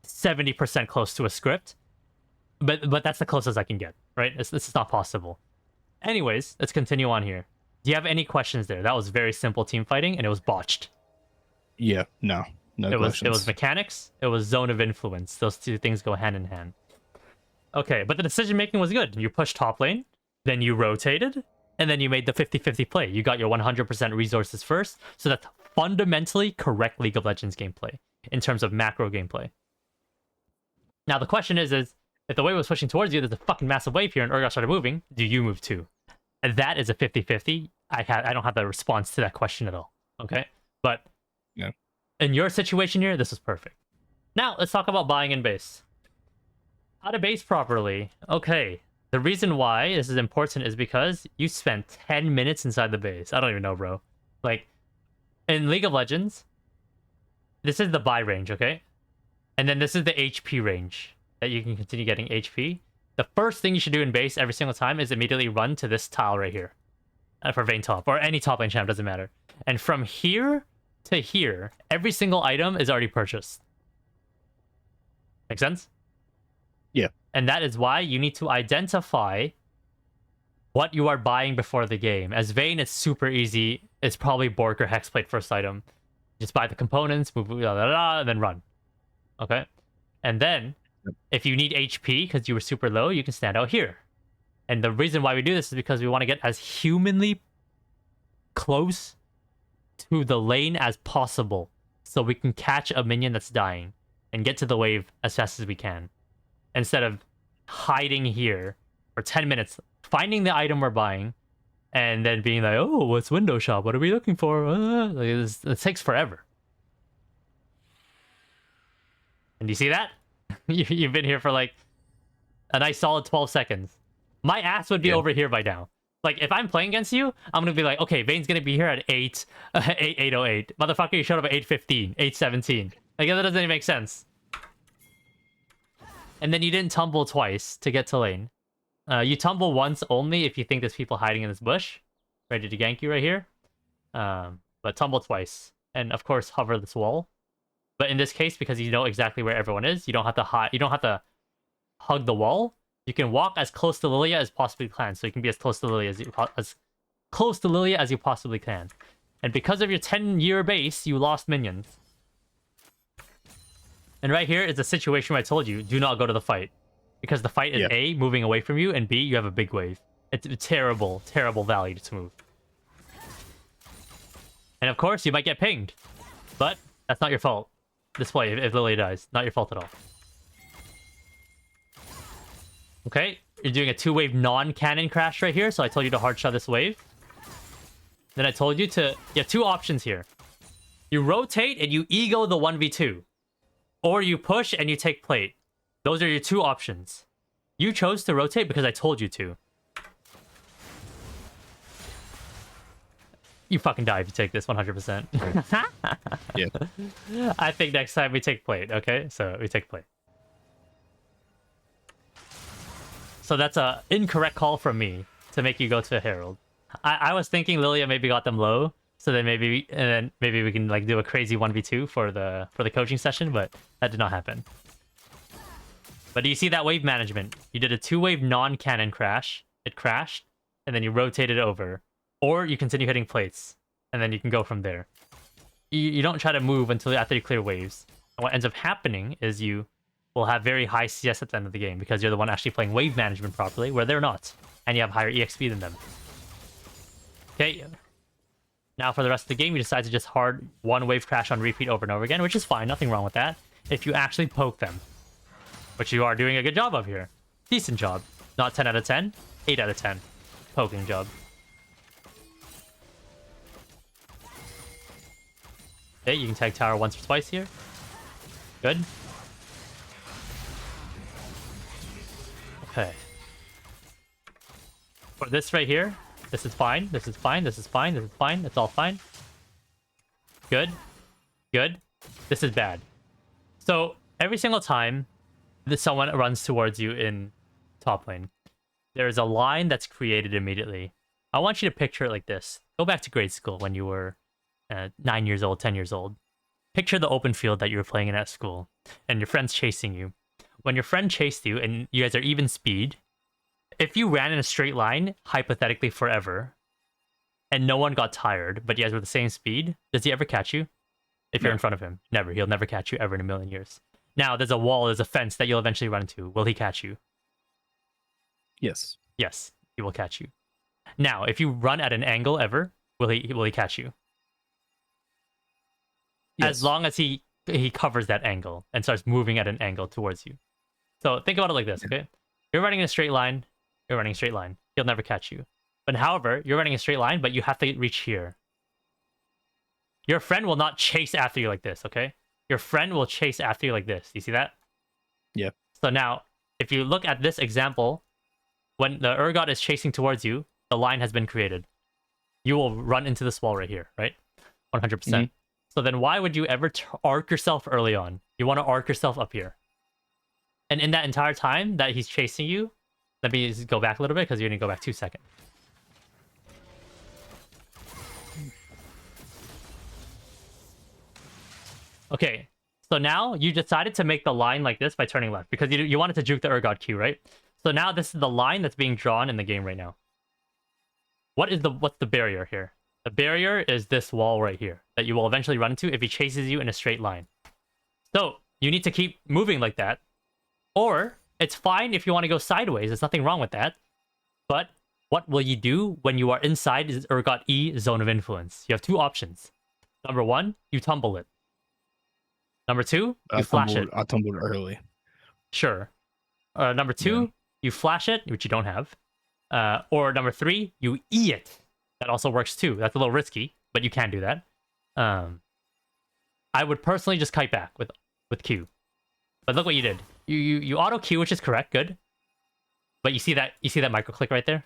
70% close to a script. But that's the closest I can get, right? This is not possible. Anyways, let's continue on here. Do you have any questions there? That was very simple team fighting, and it was botched. Yeah, no questions. It was mechanics. It was zone of influence. Those two things go hand in hand. Okay, but the decision making was good. You pushed top lane, then you rotated, and then you made the 50-50 play. You got your 100% resources first, so that's fundamentally correct League of Legends gameplay in terms of macro gameplay. Now the question is if the wave was pushing towards you, there's a fucking massive wave here, and Urgot started moving, do you move too? And that is a 50-50. I don't have the response to that question at all. Okay, but yeah, in your situation here, this is perfect. Now let's talk about buying in base. How to base properly. Okay, the reason why this is important is because you spent 10 minutes inside the base. I don't even know, bro. Like, in League of Legends, this is the buy range, okay? And then this is the HP range that you can continue getting HP. The first thing you should do in base every single time is immediately run to this tile right here. For Vayne top, or any top lane champ, doesn't matter. And from here to here, every single item is already purchased. Make sense? Yeah. And that is why you need to identify what you are buying before the game. As Vayne, it's super easy. It's probably Bork or Hexplate first item. Just buy the components, move, and then run. Okay? And then, if you need HP because you were super low, you can stand out here. And the reason why we do this is because we want to get as humanly close to the lane as possible so we can catch a minion that's dying and get to the wave as fast as we can. Instead of hiding here for 10 minutes, finding the item we're buying, and then being like, oh, what's window shop? What are we looking for? Like, it takes forever. And you see that? You've been here for like a nice solid 12 seconds. My ass would be over here by now. Like, if I'm playing against you, I'm going to be like, okay, Vayne's going to be here at 8:08. Motherfucker, you showed up at 8:15, 8:17. Like, that doesn't even make sense. And then you didn't tumble twice to get to lane. You tumble once only if you think there's people hiding in this bush, ready to gank you right here. But tumble twice. And of course, hover this wall. But in this case, because you know exactly where everyone is, you don't have to hide. You don't have to hug the wall. You can walk as close to Lilia as possibly can. So you can be as close to Lilia as you possibly can. And because of your 10-year base, you lost minions. And right here is a situation where I told you, do not go to the fight. Because the fight is A, moving away from you, and B, you have a big wave. It's a terrible, terrible value to move. And of course, you might get pinged. But that's not your fault. This play, if Lilia dies, not your fault at all. Okay, you're doing a 2-wave non-cannon crash right here, so I told you to hard shot this wave. Then I told you to... You have two options here. You rotate and you ego the 1v2. Or you push and you take plate. Those are your two options. You chose to rotate because I told you to. You fucking die if you take this 100%. Yeah. I think next time we take plate, okay? So we take plate. So that's a incorrect call from me to make you go to Herald. I was thinking Lilia maybe got them low, so then maybe we can like do a crazy 1v2 for the coaching session, but that did not happen. But do you see that wave management? You did a 2-wave non-cannon crash. It crashed, and then you rotated over. Or you continue hitting plates, and then you can go from there. You don't try to move until after you clear waves. And what ends up happening is you will have very high CS at the end of the game because you're the one actually playing wave management properly, where they're not. And you have higher EXP than them. Okay. Now for the rest of the game, you decide to just hard 1-wave crash on repeat over and over again, which is fine. Nothing wrong with that. If you actually poke them. Which you are doing a good job of here. Decent job. Not 10 out of 10. 8 out of 10. Poking job. Okay, you can tag tower once or twice here. Good. Okay. For this right here, this is fine. This is fine. This is fine. This is fine. It's all fine. Good. Good. This is bad. So every single time that someone runs towards you in top lane, there is a line that's created immediately. I want you to picture it like this. Go back to grade school when you were 9 years old, 10 years old. Picture the open field that you were playing in at school, and your friend's chasing you. When your friend chased you and you guys are even speed, if you ran in a straight line, hypothetically forever, and no one got tired, but you guys were the same speed, does he ever catch you? If you're in front of him? Never. He'll never catch you ever in a million years. Now, there's a wall, there's a fence that you'll eventually run into. Will he catch you? Yes. Yes, he will catch you. Now, if you run at an angle ever, will he catch you? Yes. As long as he covers that angle and starts moving at an angle towards you. So think about it like this, okay? You're running in a straight line. You're running a straight line. He'll never catch you. But however, you're running a straight line, but you have to reach here. Your friend will not chase after you like this, okay? Your friend will chase after you like this. You see that? Yeah. So now, if you look at this example, when the Urgot is chasing towards you, the line has been created. You will run into this wall right here, right? 100%. So then why would you ever arc yourself early on? You want to arc yourself up here. And in that entire time that he's chasing you, let me just go back a little bit because you're going to go back 2 seconds. Okay, so now you decided to make the line like this by turning left because you wanted to juke the Urgot Q, right? So now this is the line that's being drawn in the game right now. What's the barrier here? The barrier is this wall right here that you will eventually run into if he chases you in a straight line. So you need to keep moving like that. Or it's fine if you want to go sideways. There's nothing wrong with that. But what will you do when you are inside his Urgot E zone of influence? You have two options. Number one, you tumble it. Number two, you flash it. I tumbled early. Sure. Number two, you flash it, which you don't have. Or number three, you E it. That also works too. That's a little risky, but you can do that. I would personally just kite back with Q. But look what you did. You auto Q, which is correct, good. But you see that micro click right there?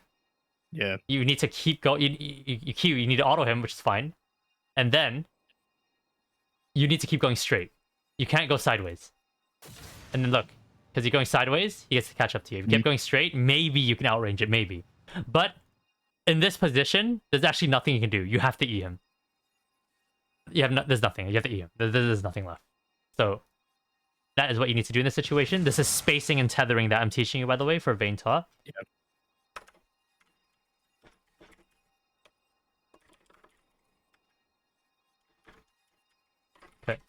Yeah. You need to keep going. You Q, you need to auto him, which is fine. And then you need to keep going straight. You can't go sideways. And then look, because you're going sideways, he gets to catch up to you. If you keep going straight, maybe you can outrange it, maybe. But in this position, there's actually nothing you can do. You have to E him. There's nothing. You have to E him. There's nothing left. So that is what you need to do in this situation. This is spacing and tethering that I'm teaching you, by the way, for Vayne top. Yeah. Okay.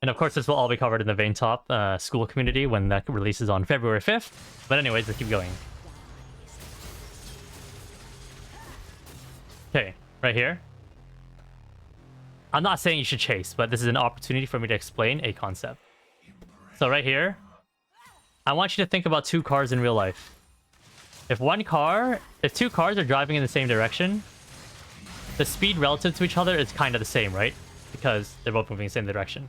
And of course, this will all be covered in the Vayne top school community when that releases on February 5th. But anyways, let's keep going. Okay, right here. I'm not saying you should chase, but this is an opportunity for me to explain a concept. So right here, I want you to think about two cars in real life. If two cars are driving in the same direction, the speed relative to each other is kind of the same, right? Because they're both moving in the same direction.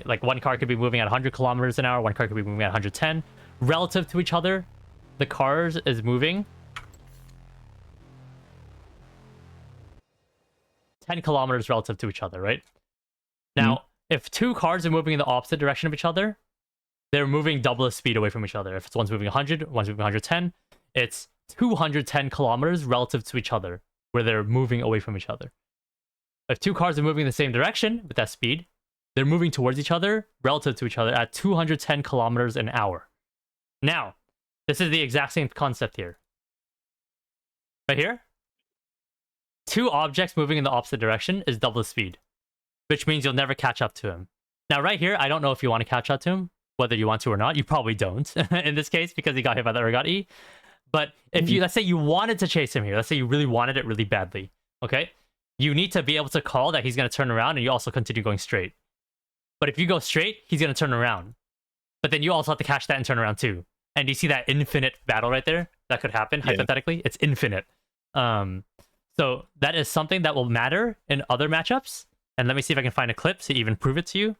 Like one car could be moving at 100 kilometers an hour, one car could be moving at 110. Relative to each other, the cars is moving 10 kilometers relative to each other, right? Now, if two cars are moving in the opposite direction of each other, they're moving double the speed away from each other. If one's moving 100, one's moving 110, it's 210 kilometers relative to each other, where they're moving away from each other. If two cars are moving in the same direction with that speed, they're moving towards each other relative to each other at 210 kilometers an hour. Now, this is the exact same concept here. Right here, two objects moving in the opposite direction is double the speed, which means you'll never catch up to him. Now, right here, I don't know if you want to catch up to him, whether you want to or not. You probably don't in this case because he got hit by the Urgot E. But if you, let's say you wanted to chase him here, let's say you really wanted it really badly, okay? You need to be able to call that he's going to turn around and you also continue going straight. But if you go straight, he's going to turn around. But then you also have to catch that and turn around too. And you see that infinite battle right there? That could happen, hypothetically. It's infinite. So that is something that will matter in other matchups. And let me see if I can find a clip to even prove it to you.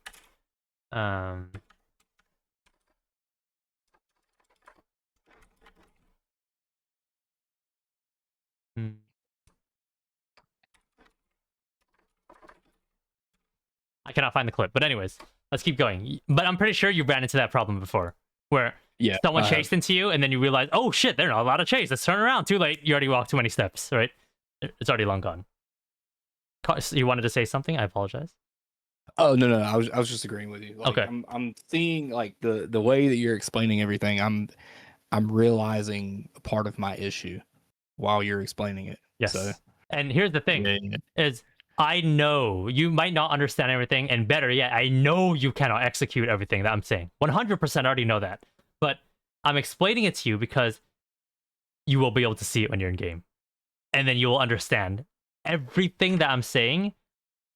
I cannot find the clip. But anyways, let's keep going. But I'm pretty sure you ran into that problem before, where Yeah, someone I have. chased into you, and then you realize, oh shit, they're not allowed to chase. Let's turn around. Too late. You already walked too many steps, right? It's already long gone. You wanted to say something? I apologize. Oh no, I was just agreeing with you. Like, Okay. I'm seeing like the way that you're explaining everything. I'm realizing a part of my issue while you're explaining it. Yes. So And here's the thing: yeah. is I know you might not understand everything, and better yet, I know you cannot execute everything that I'm saying. 100% already know that. But I'm explaining it to you because you will be able to see it when you're in game, and then you will understand everything that I'm saying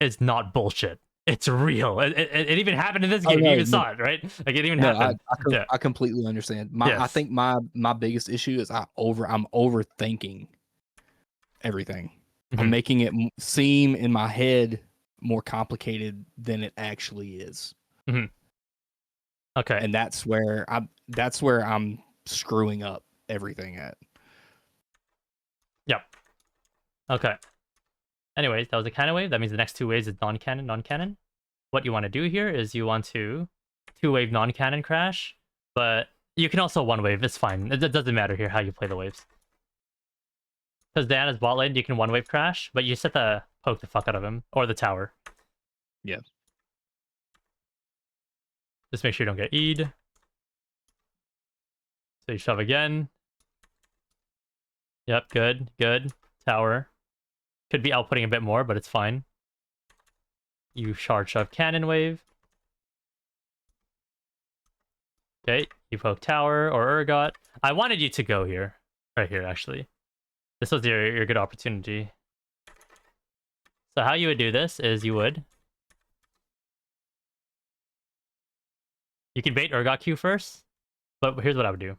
is not bullshit. It's real. It even happened in this Oh game. You no, even saw it, right? Like it even no, happened. Yeah. I completely understand. I Yes. think my biggest issue is I'm overthinking everything. I'm Mhm. making it seem in my head more complicated than it actually is. Mhm. Okay. And that's where I'm screwing up everything at. Yep. Okay. Anyways, that was a cannon wave. That means the next two waves is non-cannon, non-cannon. What you want to do here is you want to two-wave non-cannon crash, but you can also one-wave. It's fine. It doesn't matter here how you play the waves. Because Diana's bot lane, you can one-wave crash, but you just have to poke the fuck out of him, or the tower. Yeah. Just make sure you don't get E'd. So you shove again. Yep, good, good. Tower. Could be outputting a bit more, but it's fine. You shard shove cannon wave. Okay, you poke tower or Urgot. I wanted you to go here. Right here, actually. This was your good opportunity. So how you would do this is you can bait Urgot Q first, but here's what I would do.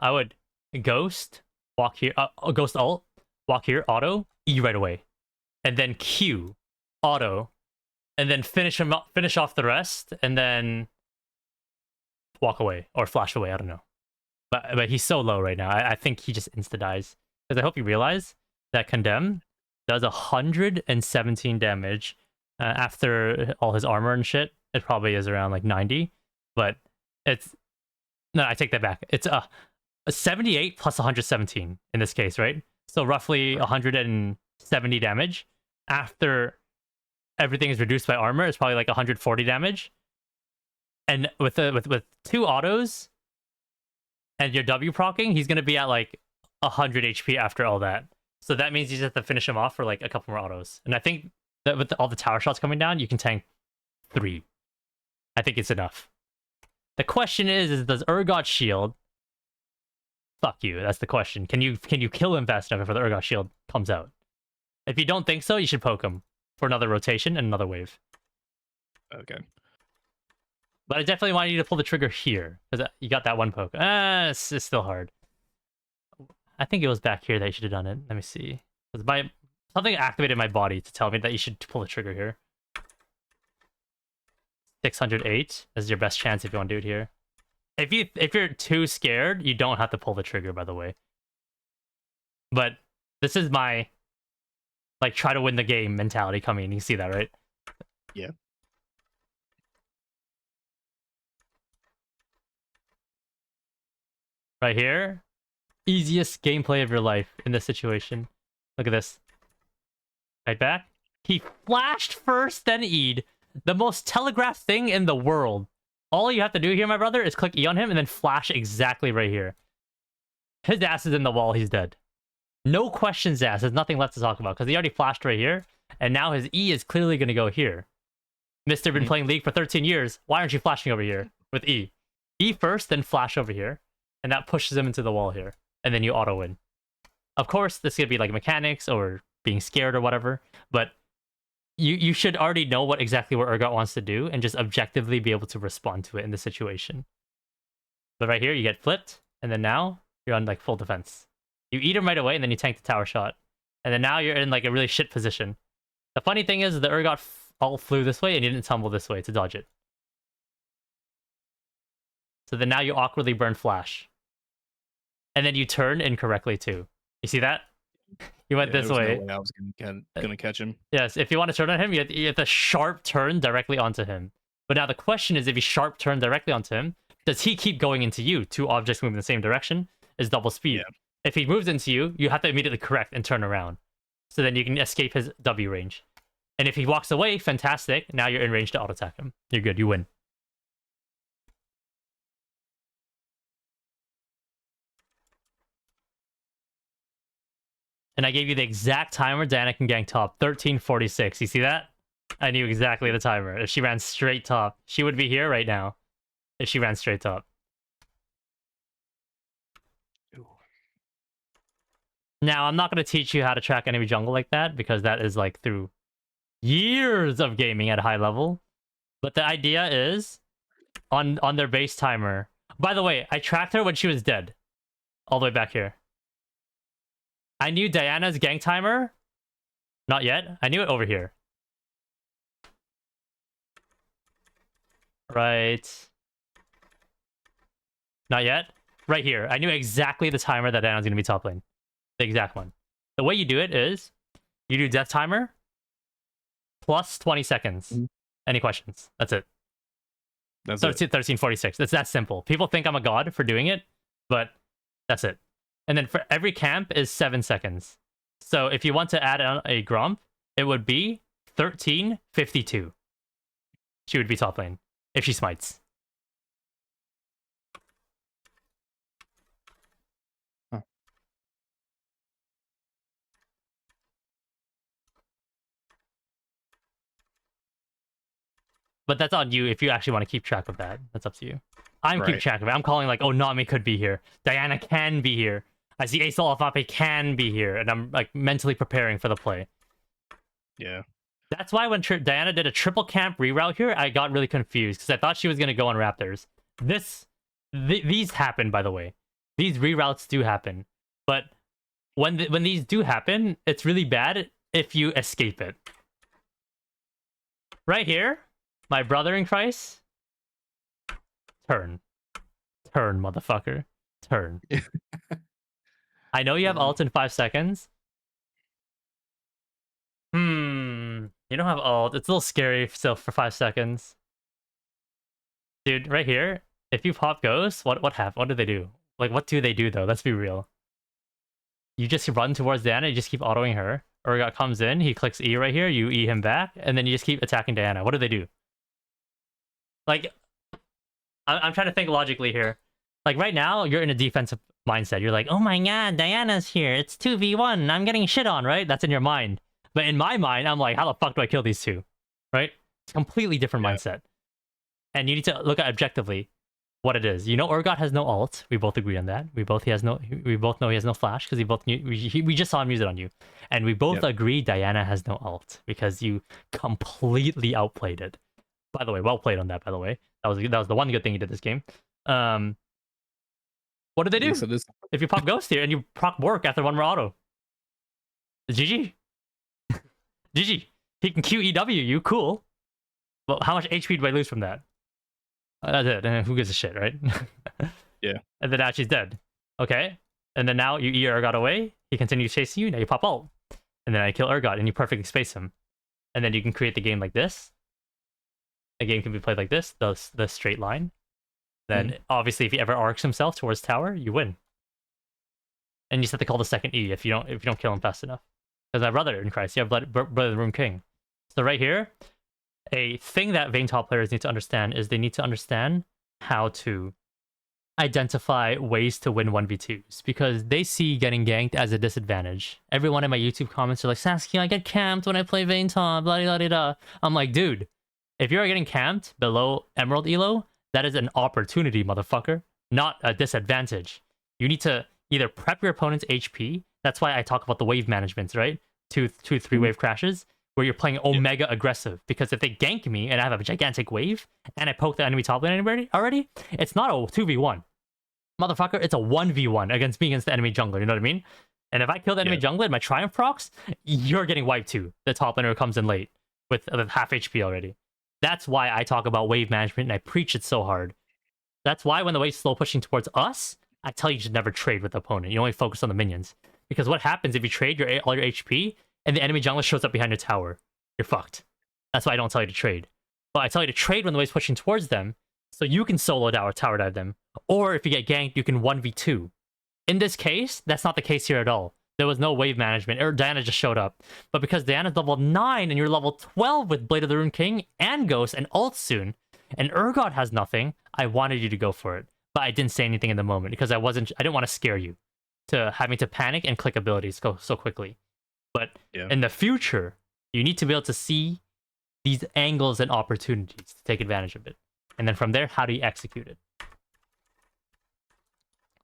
I would ghost, walk here, ghost ult, walk here, auto, E right away. And then Q, auto, and then finish off the rest, and then walk away or flash away. I don't know, but he's so low right now. I think he just insta dies. Because I hope you realize that condemn does 117 damage after all his armor and shit. It probably is around like 90, but it's no. I take that back. It's a 78 plus 117 in this case, right? So roughly 170 damage after everything is reduced by armor. It's probably like 140 damage. And with two autos and your W procking, he's gonna be at like 100 HP after all that. So that means you just have to finish him off for like a couple more autos. And I think that with all the tower shots coming down, you can tank 3. I think it's enough. The question is does Urgot shield? Fuck you. That's the question. Can you kill him fast enough before the Urgot shield comes out? If you don't think so, you should poke him for another rotation and another wave. Okay. But I definitely want you to pull the trigger here because you got that one poke. It's still hard. I think it was back here that you should have done it. Let me see. Because something activated my body to tell me that you should pull the trigger here. 608 is your best chance if you want to do it here. If you're too scared, you don't have to pull the trigger, by the way. But this is my like try to win the game mentality coming. You see that, right? Yeah. Right here. Easiest gameplay of your life in this situation. Look at this. Right back. He flashed first, then E'd. The most telegraphed thing in the world. All you have to do here, my brother, is click E on him and then flash exactly right here. His ass is in the wall. He's dead. No questions asked. There's nothing left to talk about because he already flashed right here. And now his E is clearly going to go here. Mister been playing League for 13 years. Why aren't you flashing over here with E? E first, then flash over here. And that pushes him into the wall here. And then you auto win. Of course, this could be like mechanics or being scared or whatever. But you should already know what exactly what Urgot wants to do and just objectively be able to respond to it in the situation. But right here, you get flipped. And then now, you're on like full defense. You eat him right away, and then you tank the tower shot. And then now you're in like a really shit position. The funny thing is the Urgot all flew this way, and you didn't tumble this way to dodge it. So then now you awkwardly burn flash. And then you turn incorrectly too. You see that? You went Yeah, this there was way. no way I was gonna catch him. Yes, if you want to turn on him, you have to sharp turn directly onto him. But now the question is, if you sharp turn directly onto him, does he keep going into you? Two objects moving in the same direction is double speed. Yeah. If he moves into you, you have to immediately correct and turn around. So then you can escape his W range. And if he walks away, fantastic. Now you're in range to auto attack him. You're good. You win. And I gave you the exact timer Diana can gank top. 1346. You see that? I knew exactly the timer. If she ran straight top, she would be here right now. If she ran straight top. Ooh. Now, I'm not going to teach you how to track enemy jungle like that, because that is like through years of gaming at high level. But the idea is on their base timer. By the way, I tracked her when she was dead. All the way back here. I knew Diana's gank timer. Not yet. I knew it over here. Right. Not yet. Right here. I knew exactly the timer that Diana's going to be top lane. The exact one. The way you do it is you do death timer plus 20 seconds. Any questions? That's it. That's 1346. It's that simple. People think I'm a god for doing it, but that's it. And then for every camp is 7 seconds. So if you want to add on a Gromp, it would be 1352. She would be top lane if she smites. Huh. But that's on you if you actually want to keep track of that. That's up to you. I'm keeping Right. track of it. I'm calling like, oh, Nami could be here. Diana can be here. I see Aesol Alfape can be here. And I'm like mentally preparing for the play. Yeah. That's why when Diana did a triple camp reroute here, I got really confused because I thought she was going to go on Raptors. These happen, by the way. These reroutes do happen. But when these do happen, it's really bad if you escape it. Right here, my brother in Christ. Turn. Turn, motherfucker. Turn. I know you have ult in 5 seconds. You don't have ult. It's a little scary still for 5 seconds. Dude, right here, if you pop Ghost, what do they do? Like, what do they do, though? Let's be real. You just run towards Diana, you just keep autoing her. Urgot comes in, he clicks E right here, you E him back, and then you just keep attacking Diana. What do they do? Like, I'm trying to think logically here. Like, right now, you're in a defensive mindset. You're like, oh my god, Diana's here. It's 2v1. I'm getting shit on, right? That's in your mind. But in my mind, I'm like, how the fuck do I kill these two? Right? It's a completely different mindset. And you need to look at objectively what it is. You know, Urgot has no ult. We both agree on that. We both know he has no flash because we just saw him use it on you. And we both agree Diana has no ult because you completely outplayed it. By the way, well played on that, by the way. That was the one good thing you did this game. What do they do? If you pop Ghost here and you proc Bork after one more auto. GG. GG. He can QEW you, cool. Well, how much HP do I lose from that? That's it. Who gives a shit, right? Yeah. And then now she's dead. Okay. And then now you E Urgot away. He continues chasing you. Now you pop ult. And then I kill Urgot and you perfectly space him. And then you can create the game like this. The game can be played like this, the straight line. Then obviously if he ever arcs himself towards tower, you win. And you just have to call the second E if you don't kill him fast enough. Because my brother in Christ, you have brother of the Room King. So right here, a thing that Vayne top players need to understand is they need to understand how to identify ways to win 1v2s because they see getting ganked as a disadvantage. Everyone in my YouTube comments are like, Sasuke, I get camped when I play Vayne top, blah, blah, blah, blah. I'm like, dude, if you're getting camped below Emerald Elo, that is an opportunity, motherfucker, not a disadvantage. You need to either prep your opponent's HP. That's why I talk about the wave management, right? 2-3 wave crashes, where you're playing Omega aggressive. Because if they gank me and I have a gigantic wave, and I poke the enemy top lane already, it's not a 2v1. Motherfucker, it's a 1v1 against me against the enemy jungler, you know what I mean? And if I kill the enemy jungler in my Triumph procs, you're getting wiped too. The top laner comes in late with half HP already. That's why I talk about wave management and I preach it so hard. That's why when the wave's slow pushing towards us, I tell you should never trade with the opponent. You only focus on the minions. Because what happens if you trade all your HP and the enemy jungler shows up behind your tower? You're fucked. That's why I don't tell you to trade. But I tell you to trade when the wave's pushing towards them, so you can solo tower dive them. Or if you get ganked, you can 1v2. In this case, that's not the case here at all. There was no wave management, or Diana just showed up. But because Diana's level 9 and you're level 12 with Blade of the Rune King and Ghost and ult soon, and Urgot has nothing, I wanted you to go for it. But I didn't say anything in the moment because I didn't want to scare you to having to panic and click abilities go so quickly. But in the future, you need to be able to see these angles and opportunities to take advantage of it. And then from there, how do you execute it?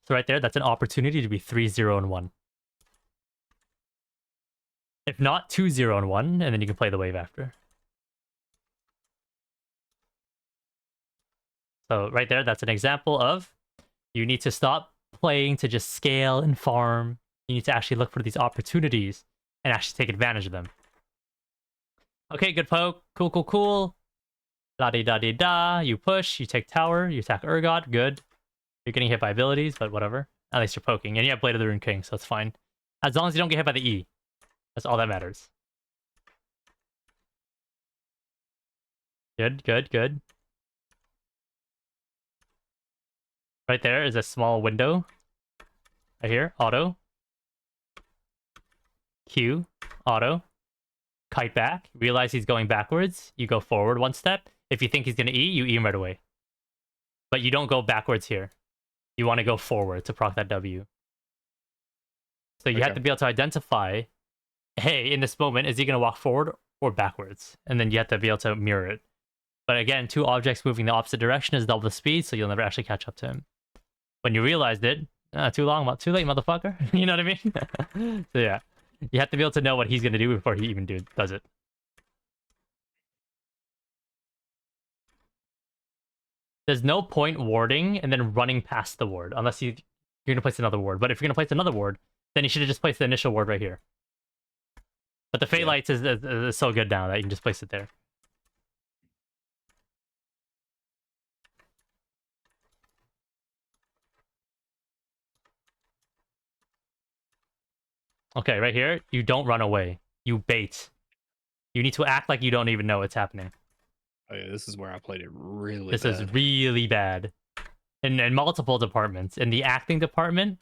So right there, that's an opportunity to be 3-0-1. If not, 2-0-1, and then you can play the wave after. So right there, that's an example of you need to stop playing to just scale and farm. You need to actually look for these opportunities and actually take advantage of them. Okay, good poke. Cool, cool, cool. La-di-da-di-da. You push, you take tower, you attack Urgot. Good. You're getting hit by abilities, but whatever. At least you're poking. And you have Blade of the Rune King, so it's fine. As long as you don't get hit by the E. That's all that matters. Good, good, good. Right there is a small window. Right here, auto. Q, auto. Kite back. Realize he's going backwards. You go forward one step. If you think he's going to E, you E him right away. But you don't go backwards here. You want to go forward to proc that W. So you have to be able to identify, hey, in this moment, is he going to walk forward or backwards? And then you have to be able to mirror it. But again, two objects moving the opposite direction is double the speed, so you'll never actually catch up to him. When you realized it, too late, motherfucker. You know what I mean? So yeah, you have to be able to know what he's going to do before he even does it. There's no point warding and then running past the ward, unless you're going to place another ward. But if you're going to place another ward, then you should have just placed the initial ward right here. But the Fate Lights is so good now that you can just place it there. Okay, right here, you don't run away. You bait. You need to act like you don't even know what's happening. Oh yeah, this is where I played it really This bad. is really bad. In multiple departments. In the acting department,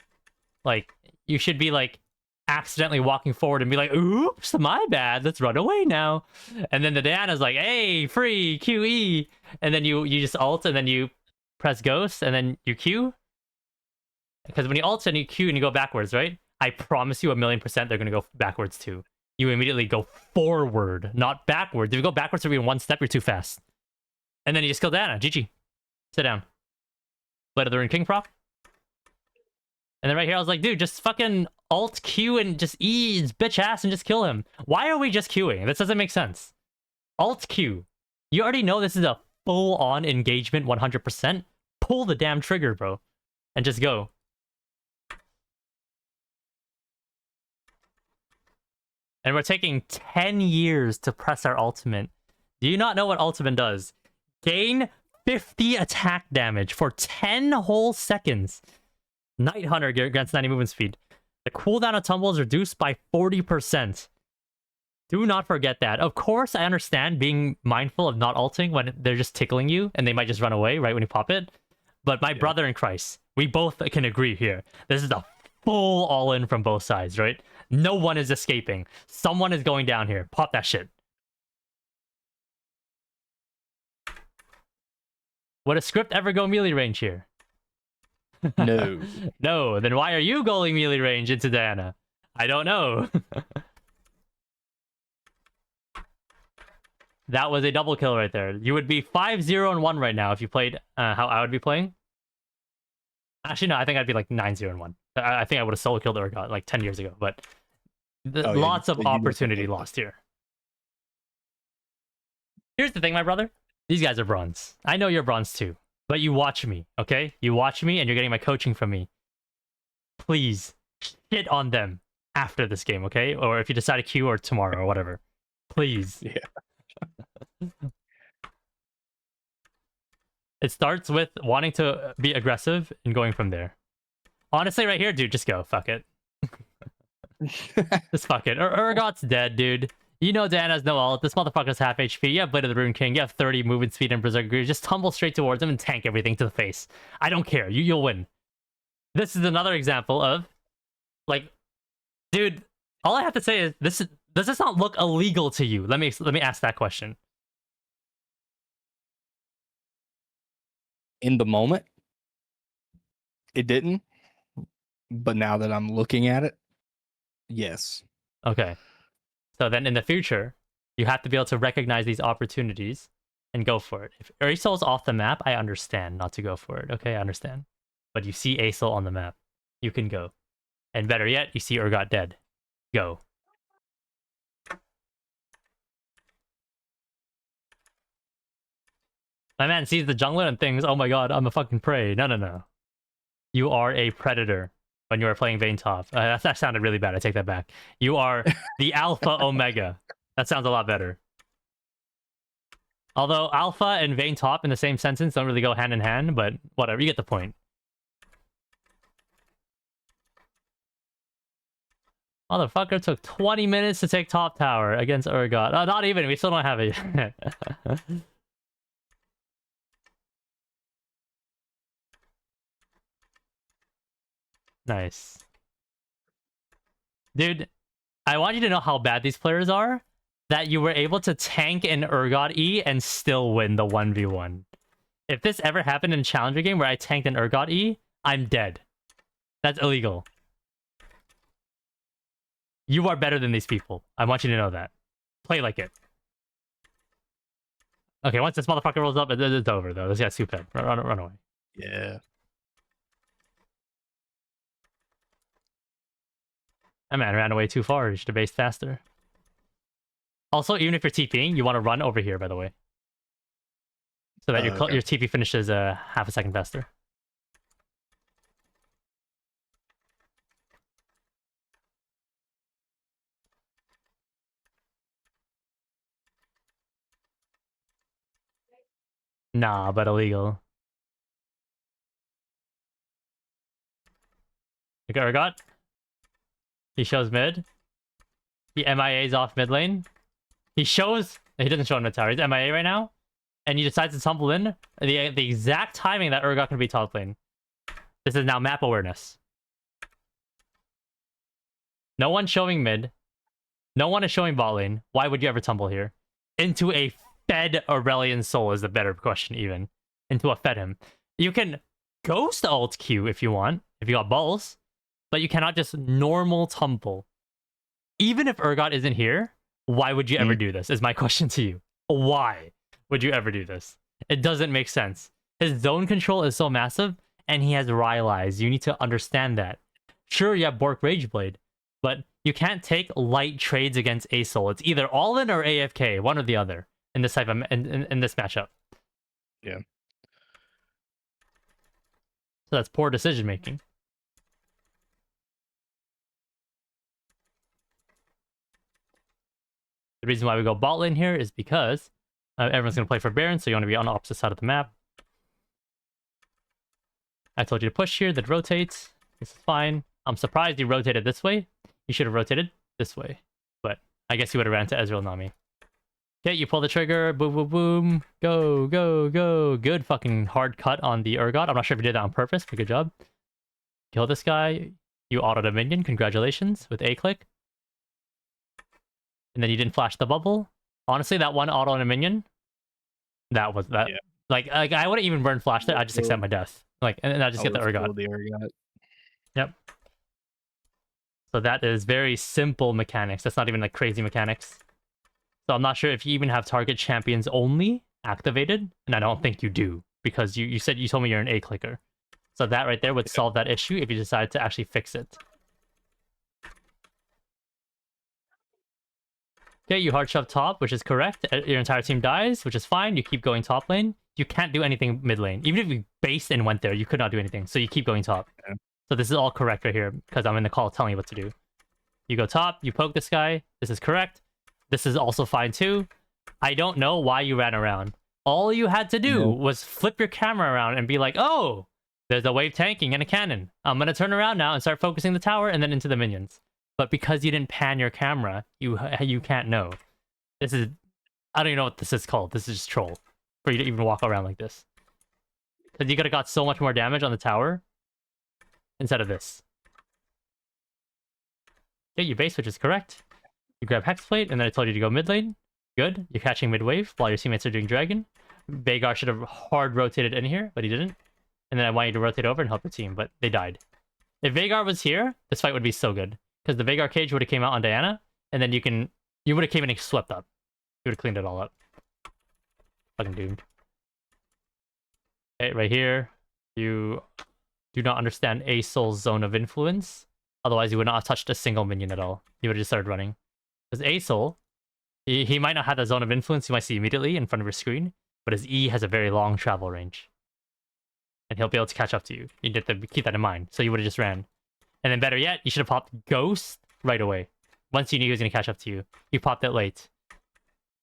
like, you should be, like, accidentally walking forward and be like, oops, my bad, let's run away now. And then the Diana's like, hey, free, QE. And then you just ult, and then you press ghost, and then you Q. Because when you ult and you Q and you go backwards, right? I promise you 1,000,000% they're going to go backwards too. You immediately go forward, not backwards. If you go backwards every one step, you're too fast. And then you just kill Diana. GG. Sit down. Blade of the Rune King proc. And then right here, I was like, dude, just fucking alt Q and just E his bitch ass and just kill him. Why are we just queuing? This doesn't make sense. Alt Q. You already know this is a full-on engagement 100%. Pull the damn trigger, bro. And just go. And we're taking 10 years to press our ultimate. Do you not know what ultimate does? Gain 50 attack damage for 10 whole seconds. Night Hunter grants 90 movement speed. The cooldown of tumble is reduced by 40%. Do not forget that. Of course, I understand being mindful of not ulting when they're just tickling you and they might just run away right when you pop it. But my brother in Christ, we both can agree here. This is a full all-in from both sides, right? No one is escaping. Someone is going down here. Pop that shit. Would a script ever go melee range here? No. No, then why are you going melee range into Diana? I don't know. That was a double kill right there. You would be 5-0-1 right now if you played how I would be playing. Actually, no, I think I'd be like 9-0-1. I think I would have solo killed Urgot like 10 years ago, but lots of opportunity lost here. Here's the thing, my brother. These guys are bronze. I know you're bronze too, but you watch me, okay? You watch me and you're getting my coaching from me. Please shit on them after this game, okay? Or if you decide to queue or tomorrow or whatever. Please. Yeah. It starts with wanting to be aggressive and going from there. Honestly, right here, dude, just go. Fuck it. Just fuck it. Urgot's dead, dude. You know Dan has no ult. This motherfucker's half HP. You have Blade of the Rune King. You have 30 movement speed and Berserker Greaves. Just tumble straight towards him and tank everything to the face. I don't care. You'll win. This is another example of, like, dude, all I have to say is, does this not look illegal to you? Let me ask that question. In the moment, it didn't. But now that I'm looking at it, yes. Okay. So then in the future, you have to be able to recognize these opportunities and go for it. If Aesol's off the map, I understand not to go for it. Okay, I understand. But you see Aesol on the map, you can go. And better yet, you see Urgot dead. Go. My man sees the jungler and thinks, oh my god, I'm a fucking prey. No. You are a predator when you are playing Vayne top. That sounded really bad. I take that back. You are the alpha omega. That sounds a lot better. Although alpha and Vayne top in the same sentence don't really go hand in hand, but whatever, you get the point. Motherfucker took 20 minutes to take top tower against Urgot. Oh, not even. We still don't have it yet. Nice. Dude, I want you to know how bad these players are, that you were able to tank an Urgot E and still win the 1v1. If this ever happened in a Challenger game where I tanked an Urgot E, I'm dead. That's illegal. You are better than these people. I want you to know that. Play like it. Okay, once this motherfucker rolls up, it's over, though. This guy's stupid. Run away. Yeah. That man ran away too far. You should have based faster. Also, even if you're TPing, you want to run over here, by the way. So that your TP finishes half a second faster. Nah, but illegal. You got Urgot? He shows mid. He MIA's off mid lane. He doesn't show in mid tower. He's MIA right now. And he decides to tumble in the exact timing that Urgot can be top lane. This is now map awareness. No one's showing mid. No one is showing bot lane. Why would you ever tumble here? Into a fed Aurelion Soul is the better question, even. Into a fed him. You can ghost alt Q if you want, if you got balls, but you cannot just normal tumble. Even if Urgot isn't here, why would you ever do this? Is my question to you. Why would you ever do this? It doesn't make sense. His zone control is so massive, and he has Rylai's. You need to understand that. Sure, you have Bork Rageblade, but you can't take light trades against Aesol. It's either all in or AFK, one or the other, in this type of in this matchup. Yeah. So that's poor decision making. The reason why we go bot lane here is because everyone's going to play for Baron, so you want to be on the opposite side of the map. I told you to push here, then rotate. This is fine. I'm surprised you rotated this way. You should have rotated this way. But I guess you would have ran to Ezreal, not me. Okay, you pull the trigger. Boom, boom, boom. Go, go, go. Good fucking hard cut on the Urgot. I'm not sure if you did that on purpose, but good job. Kill this guy. You autoed a minion. Congratulations with A-click. And then you didn't flash the bubble. Honestly, that one auto on a minion, that was that. Yeah. Like I wouldn't even burn flash there. I just accept my death. Like, and I just get the Urgot. Yep. So that is very simple mechanics. That's not even like crazy mechanics. So I'm not sure if you even have target champions only activated, and I don't think you do because you told me you're an A clicker. So that right there would solve that issue if you decide to actually fix it. Okay, you hard shove top, which is correct. Your entire team dies, which is fine. You keep going top lane. You can't do anything mid lane. Even if you based and went there, you could not do anything. So you keep going top. Yeah. So this is all correct right here because I'm in the call telling you what to do. You go top, you poke this guy. This is correct. This is also fine too. I don't know why you ran around. All you had to do was flip your camera around and be like, oh, there's a wave tanking and a cannon. I'm going to turn around now and start focusing the tower and then into the minions. but because you didn't pan your camera, you can't know. This is, I don't even know what this is called. This is just troll for you to even walk around like this. Because you could have got so much more damage on the tower instead of this. Okay, you base, which is correct. You grab Hexplate, and then I told you to go mid lane. Good. You're catching mid wave while your teammates are doing Dragon. Vhagar should have hard rotated in here, but he didn't. And then I want you to rotate over and help your team, but they died. If Vhagar was here, this fight would be so good. Because the Vhagar cage would have came out on Diana, and then you would have came in and swept up. You would have cleaned it all up. Fucking doomed. Okay, right here. You do not understand Asol's zone of influence. Otherwise, you would not have touched a single minion at all. You would have just started running. Because Asol, he might not have that zone of influence you might see immediately in front of your screen, but his E has a very long travel range. And he'll be able to catch up to you. You need to keep that in mind. So you would have just ran. And then better yet, you should have popped Ghost right away. Once you knew he was going to catch up to you. You popped it late.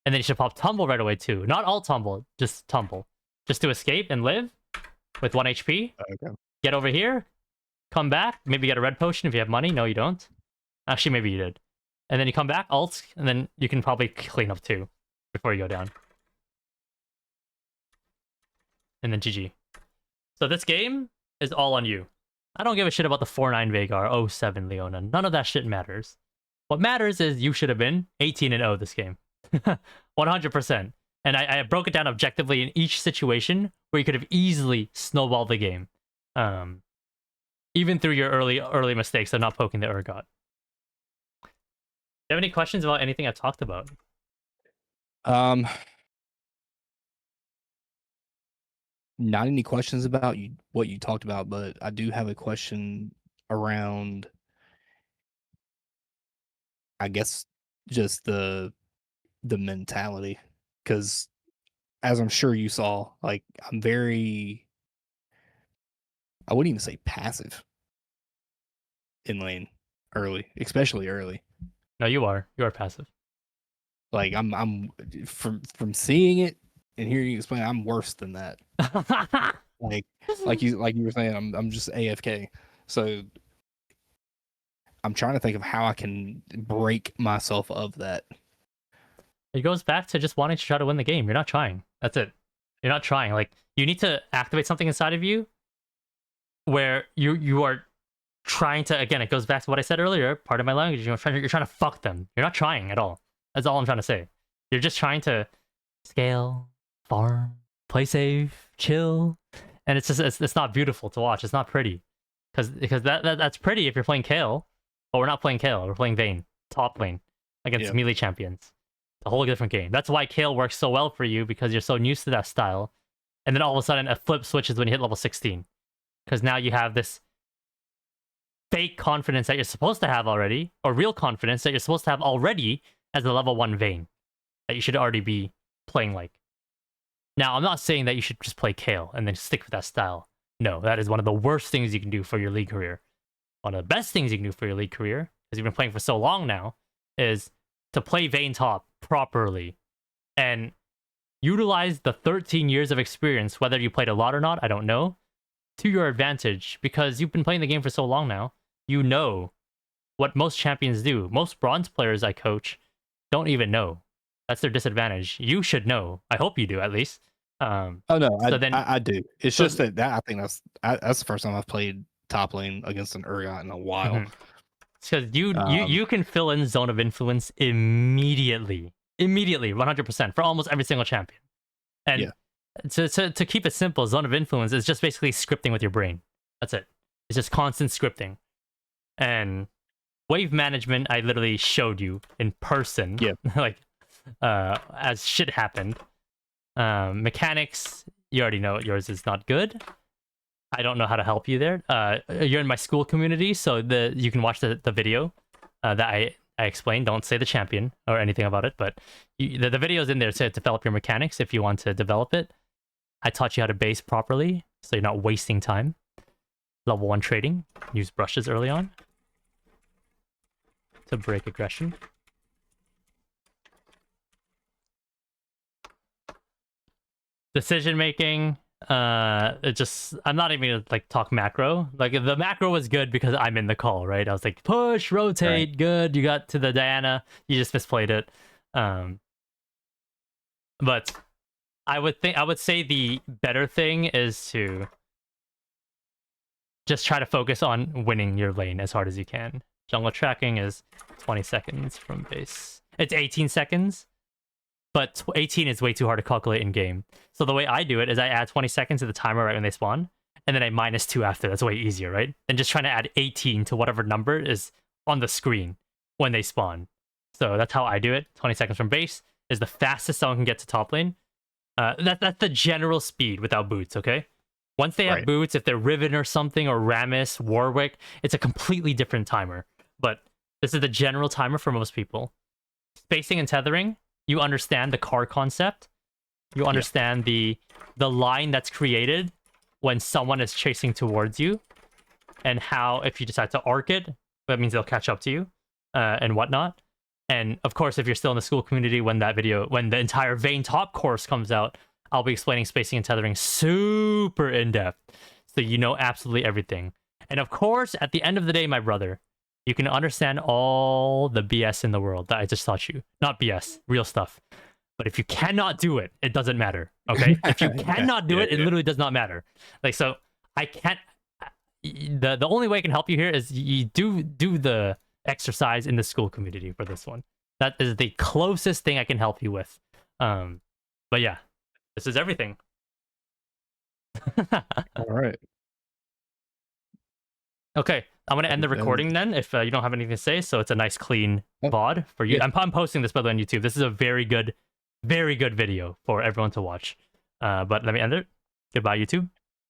And then you should pop Tumble right away too. Not all Tumble, just Tumble. Just to escape and live with 1 HP. Okay. Get over here. Come back. Maybe get a red potion if you have money. No, you don't. Actually, maybe you did. And then you come back, ult, and then you can probably clean up too before you go down. And then GG. So this game is all on you. I don't give a shit about the 4-9 Vhagar, 0-7 Leona. None of that shit matters. What matters is you should have been 18-0 this game. 100%. And I broke it down objectively in each situation where you could have easily snowballed the game. Even through your early mistakes of not poking the Urgot. Do you have any questions about anything I've talked about? Not any questions about what you talked about, but I do have a question around, I guess, just the mentality. Because as I'm sure you saw, like, I'm very, I wouldn't even say passive in lane early, especially early. No, you are passive. Like I'm from seeing it and hearing you explain, I'm worse than that. like you were saying, I'm just AFK. So I'm trying to think of how I can break myself of that. It goes back to just wanting to try to win the game. You're not trying. That's it. You're not trying. Like, you need to activate something inside of you where you are trying to, again, it goes back to what I said earlier, part of my language, you're trying to fuck them. You're not trying at all. That's all I'm trying to say. You're just trying to scale, farm, play safe, chill. And it's just, it's not beautiful to watch. It's not pretty. Because that's pretty if you're playing Kayle, but we're not playing Kayle. We're playing Vayne, top lane, against melee champions. It's a whole different game. That's why Kayle works so well for you, because you're so used to that style. And then all of a sudden, a flip switches when you hit level 16. Because now you have this fake confidence that you're supposed to have already, or real confidence that you're supposed to have already as a level 1 Vayne, that you should already be playing like. Now, I'm not saying that you should just play Kayle and then stick with that style. No, that is one of the worst things you can do for your league career. One of the best things you can do for your league career, because you've been playing for so long now, is to play Vayne top properly and utilize the 13 years of experience, whether you played a lot or not, I don't know, to your advantage, because you've been playing the game for so long now. You know what most champions do. Most bronze players I coach don't even know. That's their disadvantage. You should know. I hope you do, at least. Oh no, so I do. It's just that I think that's the first time I've played top lane against an Urgot in a while. Because you can fill in zone of influence immediately, 100% for almost every single champion. And to keep it simple, zone of influence is just basically scripting with your brain. That's it. It's just constant scripting. And wave management, I literally showed you in person. Yeah. Like, as shit happened. Mechanics, you already know yours is not good. I don't know how to help you there. You're in my school community, so you can watch the video that I explained. Don't say the champion or anything about it, but the video's in there to develop your mechanics if you want to develop it. I taught you how to base properly, so you're not wasting time. Level 1 trading. Use brushes early on to break aggression. Decision making. It just I'm not even gonna like talk macro. Like the macro was good because I'm in the call, right? I was like push, rotate, Right. good. You got to the Diana, you just misplayed it. But I would say the better thing is to just try to focus on winning your lane as hard as you can. Jungle tracking is 20 seconds from base. It's 18 seconds, but 18 is way too hard to calculate in game. So the way I do it is I add 20 seconds to the timer right when they spawn, and then I -2 after. That's way easier, right? Than just trying to add 18 to whatever number is on the screen when they spawn. So that's how I do it. 20 seconds from base is the fastest someone can get to top lane. That's the general speed without boots, okay? Once they have Right. boots, if they're Riven or something, or Rammus, Warwick, it's a completely different timer. But this is the general timer for most people. Spacing and tethering, you understand the car concept. You Yeah. understand the line that's created when someone is chasing towards you, and how if you decide to arc it, that means they'll catch up to you, and whatnot. And of course, if you're still in the school community when the entire Vayne top course comes out, I'll be explaining spacing and tethering super in depth, so you know absolutely everything. And of course, at the end of the day, my brother, you can understand all the BS in the world that I just taught you. Not BS, real stuff. But if you cannot do it, it doesn't matter. Okay? If you cannot do it, it literally does not matter. Like, so I can't. The only way I can help you here is you do the exercise in the school community for this one. That is the closest thing I can help you with. But yeah, this is everything. All right. Okay, I'm gonna end the recording then. If you don't have anything to say, so it's a nice clean Oh, VOD for you. yeah. I'm posting this by the way on YouTube. This is a very good video for everyone to watch. But let me end it. Goodbye, YouTube.